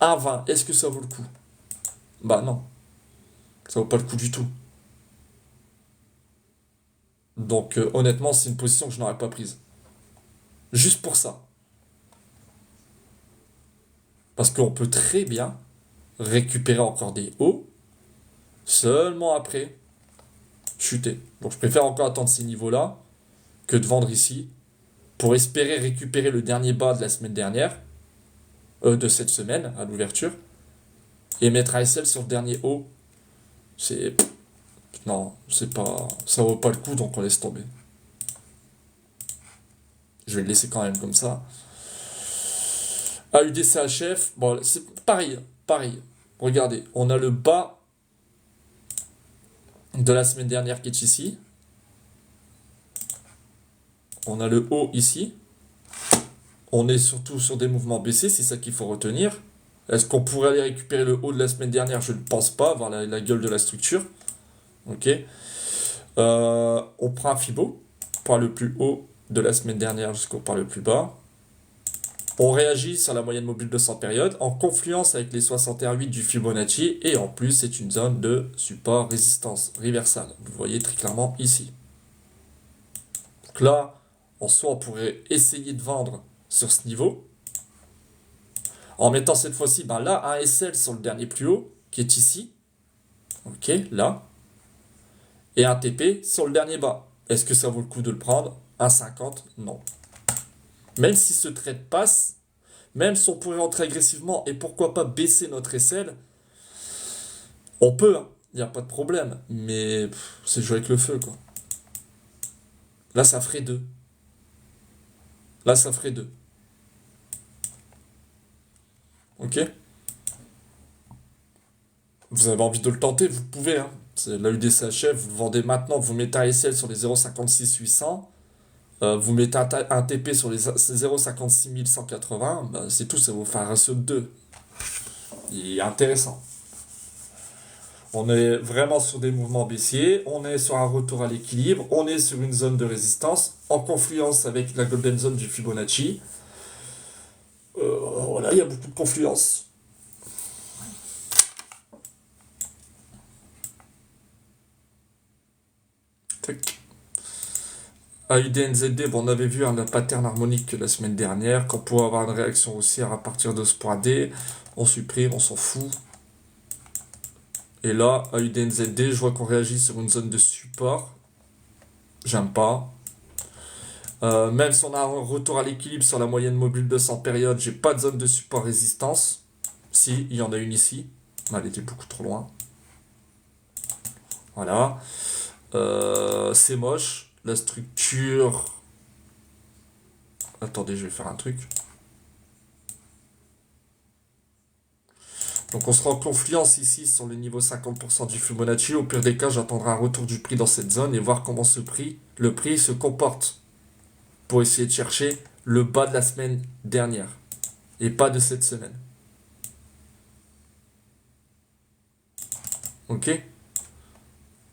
A: 1,20. Est-ce que ça vaut le coup? Bah non. Ça vaut pas le coup du tout. Donc honnêtement, c'est une position que je n'aurais pas prise. Juste pour ça. Parce qu'on peut très bien récupérer encore des hauts seulement après chuter. Donc je préfère encore attendre ces niveaux-là que de vendre ici pour espérer récupérer le dernier bas de la semaine dernière, de cette semaine à l'ouverture, et mettre ASL sur le dernier haut. C'est... Non, c'est pas... Ça vaut pas le coup, donc on laisse tomber. Je vais le laisser quand même comme ça. AUDCHF, bon, c'est pareil, pareil. Regardez, on a le bas de la semaine dernière qui est ici. On a le haut ici. On est surtout sur des mouvements baissiers, c'est ça qu'il faut retenir. Est-ce qu'on pourrait aller récupérer le haut de la semaine dernière? Je ne pense pas, voir la gueule de la structure. Ok. On prend un Fibo, par le plus haut de la semaine dernière jusqu'au par le plus bas. On réagit sur la moyenne mobile de 100 périodes en confluence avec les 61,8 du Fibonacci et en plus c'est une zone de support résistance reversal. Vous voyez très clairement ici. Donc là, en soi, on pourrait essayer de vendre sur ce niveau en mettant cette fois-ci là un SL sur le dernier plus haut qui est ici. Ok, là. Et un TP sur le dernier bas. Est-ce que ça vaut le coup de le prendre? 1,50, non. Même si ce trade passe, même si on pourrait rentrer agressivement et pourquoi pas baisser notre SL, on peut, hein. Il n'y a pas de problème. Mais c'est jouer avec le feu, quoi. Là, ça ferait 2. Là, ça ferait 2. Ok? Vous avez envie de le tenter, vous pouvez, hein. C'est la UDCHF, vous le vendez maintenant, vous mettez un SL sur les 0,56 800, vous mettez un TP sur les 0,56 180, bah, c'est tout, ça vous fait un ratio de 2. Il est intéressant. On est vraiment sur des mouvements baissiers, on est sur un retour à l'équilibre, on est sur une zone de résistance, en confluence avec la Golden Zone du Fibonacci. Voilà, il y a beaucoup de confluence. Tac. AUDNZD, bon, on avait vu un pattern harmonique la semaine dernière, qu'on pourrait avoir une réaction haussière à partir de ce point D. On supprime, on s'en fout. Et là, AUDNZD, je vois qu'on réagit sur une zone de support. J'aime pas. Même si on a un retour à l'équilibre sur la moyenne mobile de 100 périodes, j'ai pas de zone de support résistance. Si, il y en a une ici. Mais elle était beaucoup trop loin. Voilà. C'est moche. La structure... Attendez, je vais faire un truc. Donc on sera en confluence ici sur le niveau 50% du Fibonacci. Au pire des cas, j'attendrai un retour du prix dans cette zone et voir comment le prix se comporte pour essayer de chercher le bas de la semaine dernière et pas de cette semaine. Ok?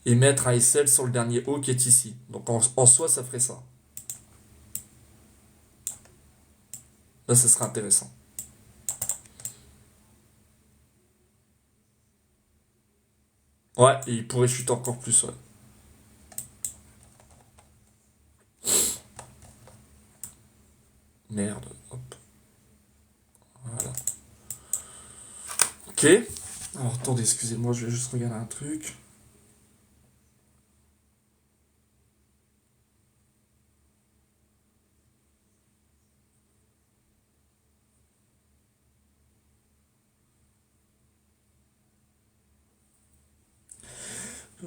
A: Et mettre un SL sur le dernier haut qui est ici. Donc en soi, ça ferait ça. Là, ça serait intéressant. Ouais, et il pourrait chuter encore plus, ouais. Merde, hop. Voilà. Ok. Alors, attendez, excusez-moi, je vais juste regarder un truc.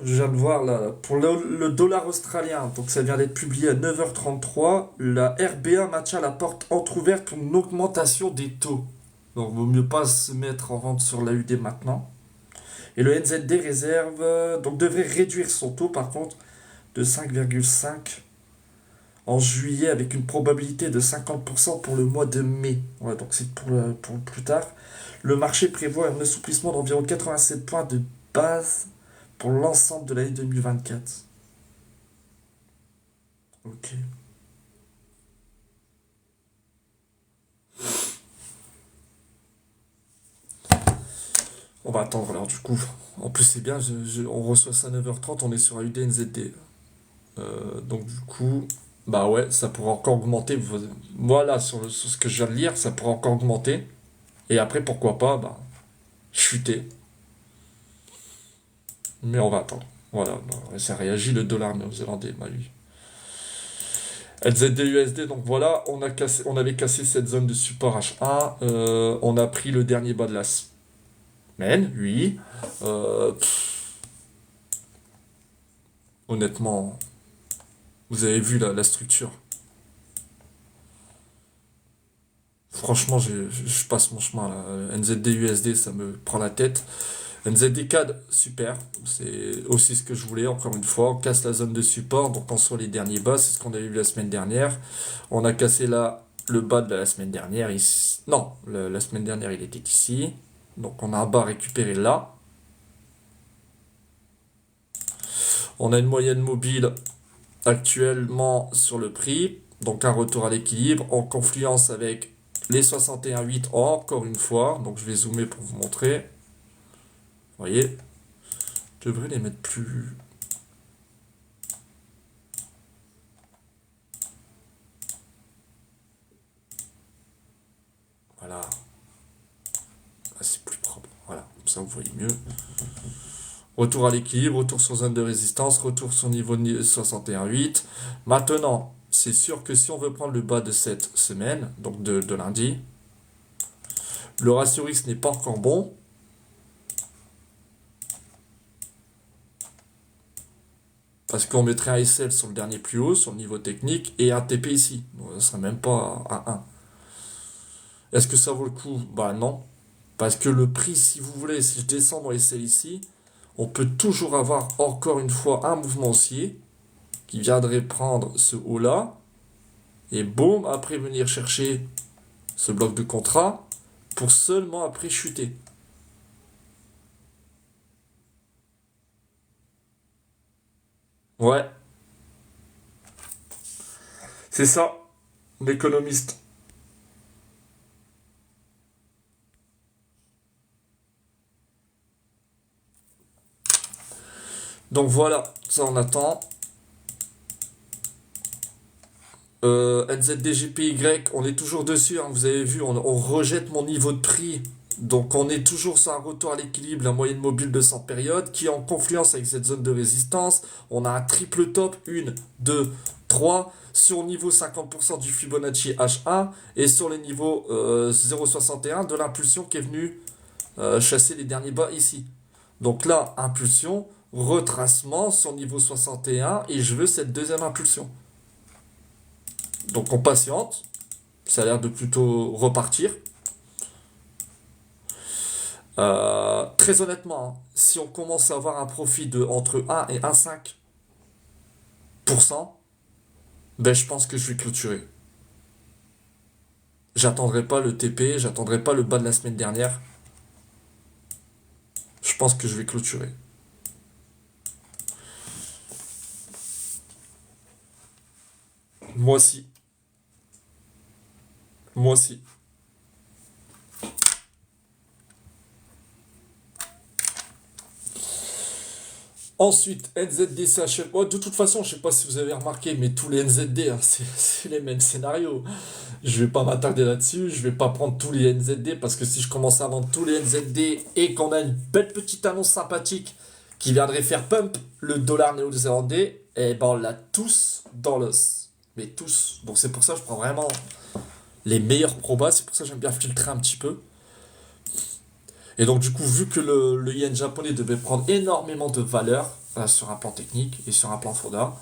A: Je viens de voir là, pour le dollar australien, donc ça vient d'être publié à 9h33, la RBA maintient la porte entrouverte pour une augmentation des taux. Donc vaut mieux pas se mettre en vente sur l'AUD maintenant. Et le NZD réserve, donc devrait réduire son taux par contre de 5,5 en juillet avec une probabilité de 50% pour le mois de mai. Ouais, donc c'est pour plus tard. Le marché prévoit un assouplissement d'environ 87 points de base pour l'ensemble de l'année 2024. Ok. On va attendre alors du coup. En plus c'est bien, on reçoit ça à 9h30, on est sur AUDNZD. Donc du coup, bah ouais, ça pourrait encore augmenter. Voilà, sur ce que je viens de lire, ça pourrait encore augmenter. Et après, pourquoi pas, bah, chuter. Mais on va attendre. Voilà, bah, ça réagit le dollar néo-zélandais, bah lui. LZD USD, donc voilà, on avait cassé cette zone de support H1, on a pris le dernier bas de la semaine, oui. Honnêtement, vous avez vu la structure. Franchement, je passe mon chemin là. NZD USD, ça me prend la tête. NZD CAD, super. C'est aussi ce que je voulais, encore une fois. On casse la zone de support, donc on sort les derniers bas. C'est ce qu'on avait vu la semaine dernière. On a cassé là le bas de la semaine dernière. Ici. Non, la semaine dernière, il était ici. Donc on a un bas récupéré là. On a une moyenne mobile actuellement sur le prix. Donc un retour à l'équilibre en confluence avec les 61,8 encore une fois. Donc je vais zoomer pour vous montrer. Vous voyez, je devrais les mettre plus... Voilà. Ah, c'est plus propre. Voilà, comme ça vous voyez mieux. Retour à l'équilibre, retour sur zone de résistance, retour sur niveau 61,8. Maintenant, c'est sûr que si on veut prendre le bas de cette semaine, donc de lundi, le ratio X n'est pas encore bon. Parce qu'on mettrait un SL sur le dernier plus haut, sur le niveau technique, et un TP ici. Donc, ça serait même pas à 1. Est-ce que ça vaut le coup? Bah non. Parce que le prix, si vous voulez, si je descends dans SL ici, on peut toujours avoir encore une fois un mouvement haussier qui viendrait prendre ce haut là, et boum, après venir chercher ce bloc de contrat pour seulement après chuter. Ouais, c'est ça, l'économiste. Donc voilà, ça on attend. NZDGPY, on est toujours dessus, hein, vous avez vu, on rejette mon niveau de prix. Donc on est toujours sur un retour à l'équilibre, la moyenne mobile de 100 périodes, qui est en confluence avec cette zone de résistance. On a un triple top, 1, 2, 3, sur le niveau 50% du Fibonacci H1, et sur les niveaux 0,61 de l'impulsion qui est venue chasser les derniers bas ici. Donc là, impulsion, retracement sur niveau 61, et je veux cette deuxième impulsion. Donc on patiente, ça a l'air de plutôt repartir. Très honnêtement, hein, si on commence à avoir un profit de entre 1 et 1,5%, ben je pense que je vais clôturer. J'attendrai pas le TP, j'attendrai pas le bas de la semaine dernière. Je pense que je vais clôturer. Moi aussi. Moi aussi. Ensuite, NZD CHF. Oh, de toute façon, je sais pas si vous avez remarqué, mais tous les NZD, hein, c'est les mêmes scénarios. Je vais pas m'attarder là-dessus, je vais pas prendre tous les NZD parce que si je commence à vendre tous les NZD et qu'on a une belle petite annonce sympathique qui viendrait faire pump le dollar néo-zélandais, eh ben on l'a tous dans l'os. Mais tous. Donc c'est pour ça que je prends vraiment les meilleurs probas, c'est pour ça que j'aime bien filtrer un petit peu. Et donc du coup, vu que le yen japonais devait prendre énormément de valeur sur un plan technique et sur un plan fonda,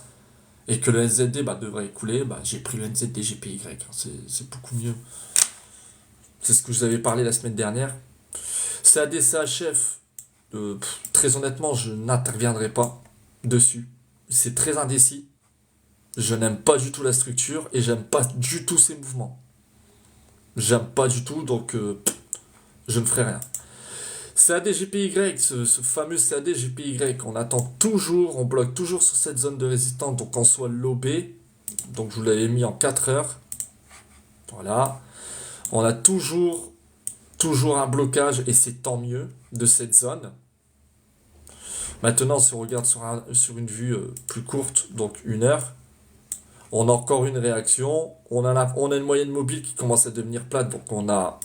A: et que le NZD bah, devrait couler, bah, j'ai pris le NZD GPY. C'est beaucoup mieux. C'est ce que je vous avais parlé la semaine dernière. CAD CHF, très honnêtement, je n'interviendrai pas dessus. C'est très indécis. Je n'aime pas du tout la structure et j'aime pas du tout ces mouvements. J'aime pas du tout, donc je ne ferai rien. CAD-GPY, ce fameux CAD-GPY, on attend toujours, on bloque toujours sur cette zone de résistance, donc en soit lobé. Donc je vous l'avais mis en 4 heures. Voilà. On a toujours un blocage et c'est tant mieux de cette zone. Maintenant, si on regarde sur une vue plus courte, donc 1 heure, on a encore une réaction. On a une moyenne mobile qui commence à devenir plate, donc on a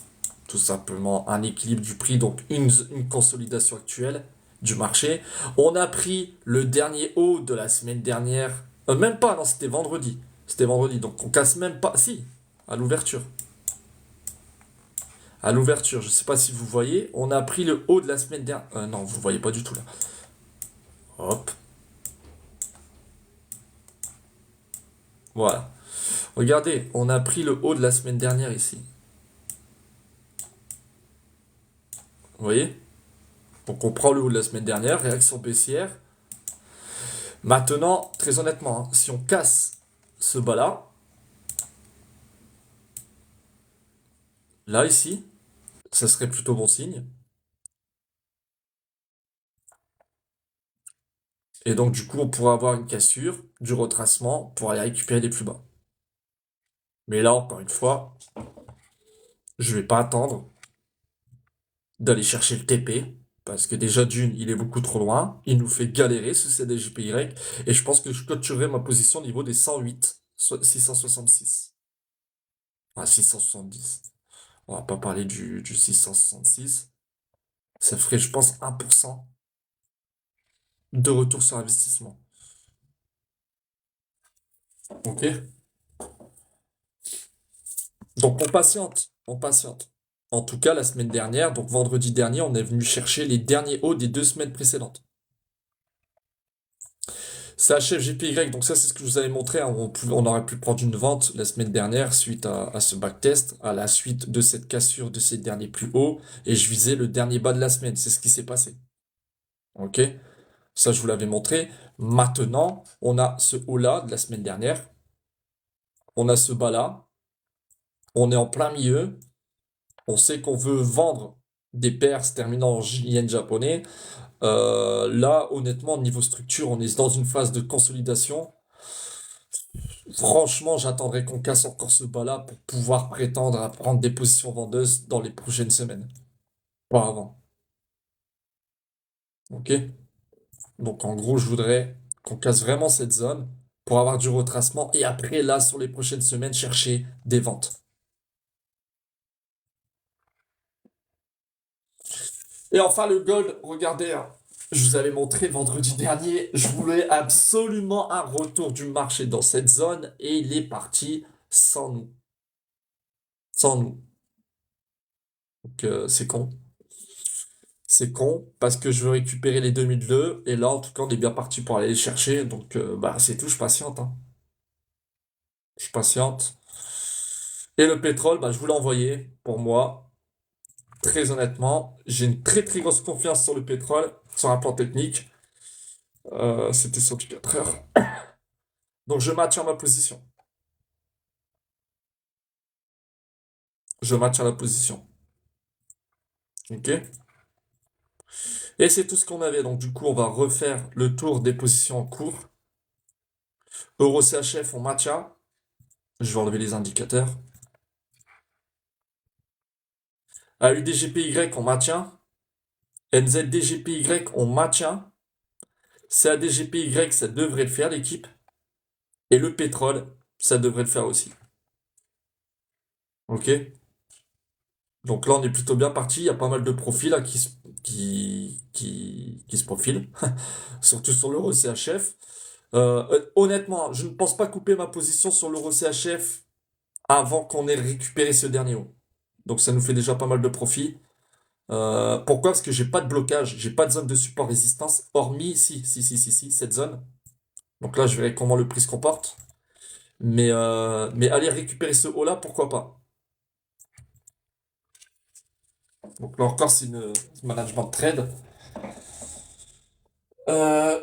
A: tout simplement un équilibre du prix, donc une consolidation actuelle du marché. On a pris le dernier haut de la semaine dernière. Même pas, non, c'était vendredi. C'était vendredi, donc on casse même pas. Si, à l'ouverture. À l'ouverture, je sais pas si vous voyez, on a pris le haut de la semaine dernière. Non, vous voyez pas du tout là. Hop. Voilà. Regardez, on a pris le haut de la semaine dernière ici. Vous voyez? Donc on prend le haut de la semaine dernière, réaction baissière. Maintenant, très honnêtement, hein, si on casse ce bas-là, là ici, ça serait plutôt bon signe. Et donc du coup, on pourrait avoir une cassure, du retracement pour aller récupérer les plus bas. Mais là, encore une fois, je vais pas attendre d'aller chercher le TP. Parce que déjà d'une, il est beaucoup trop loin. Il nous fait galérer ce CDJPY. Et je pense que je clôturerai ma position au niveau des 108, 666. Ah, 670. On va pas parler du 666. Ça ferait, je pense, 1% de retour sur investissement. Ok? Donc on patiente, on patiente. En tout cas, la semaine dernière, donc vendredi dernier, on est venu chercher les derniers hauts des 2 semaines précédentes. C'est HFGPY, donc ça c'est ce que je vous avais montré, hein. On aurait pu prendre une vente la semaine dernière suite à ce backtest, à la suite de cette cassure de ces derniers plus hauts, et je visais le dernier bas de la semaine, c'est ce qui s'est passé. Ok? Ça je vous l'avais montré. Maintenant, on a ce haut-là de la semaine dernière, on a ce bas-là, on est en plein milieu, on sait qu'on veut vendre des paires se terminant en yen japonais. Là, honnêtement, niveau structure, on est dans une phase de consolidation. Franchement, j'attendrai qu'on casse encore ce bas-là pour pouvoir prétendre à prendre des positions vendeuses dans les prochaines semaines. Pas avant. Ok? Donc en gros, je voudrais qu'on casse vraiment cette zone pour avoir du retracement et après, là, sur les prochaines semaines, chercher des ventes. Et enfin, le gold, regardez, hein, je vous avais montré vendredi dernier, je voulais absolument un retour du marché dans cette zone et il est parti sans nous. Sans nous. Donc c'est con. C'est con parce que je veux récupérer les 2002 et là en tout cas on est bien parti pour aller les chercher donc bah c'est tout, je patiente hein. Je patiente. Et le pétrole, bah je vous l'ai envoyé pour moi. Très honnêtement, j'ai une très très grosse confiance sur le pétrole, sur un plan technique. C'était sur du 4 heures. Donc je maintiens ma position. Je maintiens la position. Ok? Et c'est tout ce qu'on avait. Donc du coup on va refaire le tour des positions en cours. Euro CHF on maintient. Je vais enlever les indicateurs. AUDGPY on maintient. NZDGPY on maintient. CADGPY ça devrait le faire l'équipe. Et le pétrole, ça devrait le faire aussi. Ok? Donc là on est plutôt bien parti. Il y a pas mal de profils là, qui se profilent. Surtout sur l'euro CHF. Honnêtement, je ne pense pas couper ma position sur l'euro CHF avant qu'on ait récupéré ce dernier haut. Donc ça nous fait déjà pas mal de profit. Pourquoi? Parce que j'ai pas de blocage, j'ai pas de zone de support résistance, hormis si, cette zone. Donc là, je verrai comment le prix se comporte. Mais aller récupérer ce haut-là, pourquoi pas? Donc là encore, c'est une management de trade.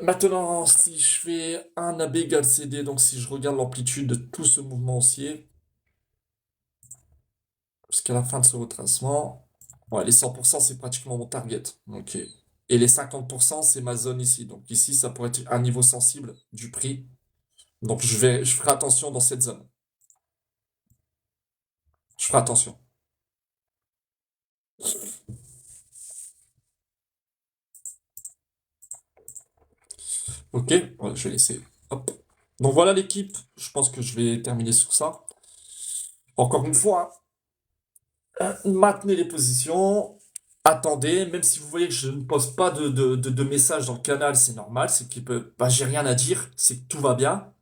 A: Maintenant, si je fais un AB égale CD, donc si je regarde l'amplitude de tout ce mouvement haussier, jusqu'à la fin de ce retracement, ouais, les 100% c'est pratiquement mon target. Ok. Et les 50% c'est ma zone ici. Donc ici, ça pourrait être un niveau sensible du prix. Donc je ferai attention dans cette zone. Je ferai attention. Ok, ouais, je vais laisser. Hop. Donc voilà l'équipe. Je pense que je vais terminer sur ça. Encore une fois, hein, maintenez les positions. Attendez, même si vous voyez que je ne poste pas de messages dans le canal, c'est normal. C'est que bah, j'ai rien à dire. C'est que tout va bien.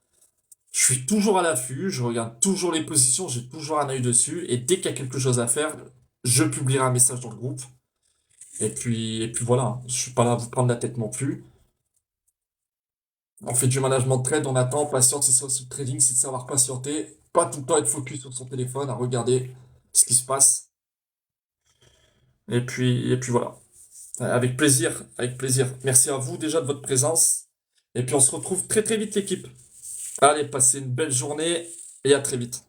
A: Je suis toujours à l'affût. Je regarde toujours les positions. J'ai toujours un œil dessus. Et dès qu'il y a quelque chose à faire, je publierai un message dans le groupe. Et puis voilà. Hein. Je suis pas là à vous prendre la tête non plus. On fait du management de trade, on attend, patiente, c'est ça aussi le trading, c'est de savoir patienter, pas tout le temps être focus sur son téléphone, à regarder ce qui se passe. Et puis voilà. Avec plaisir, avec plaisir. Merci à vous déjà de votre présence. Et puis on se retrouve très très vite l'équipe. Allez, passez une belle journée et à très vite.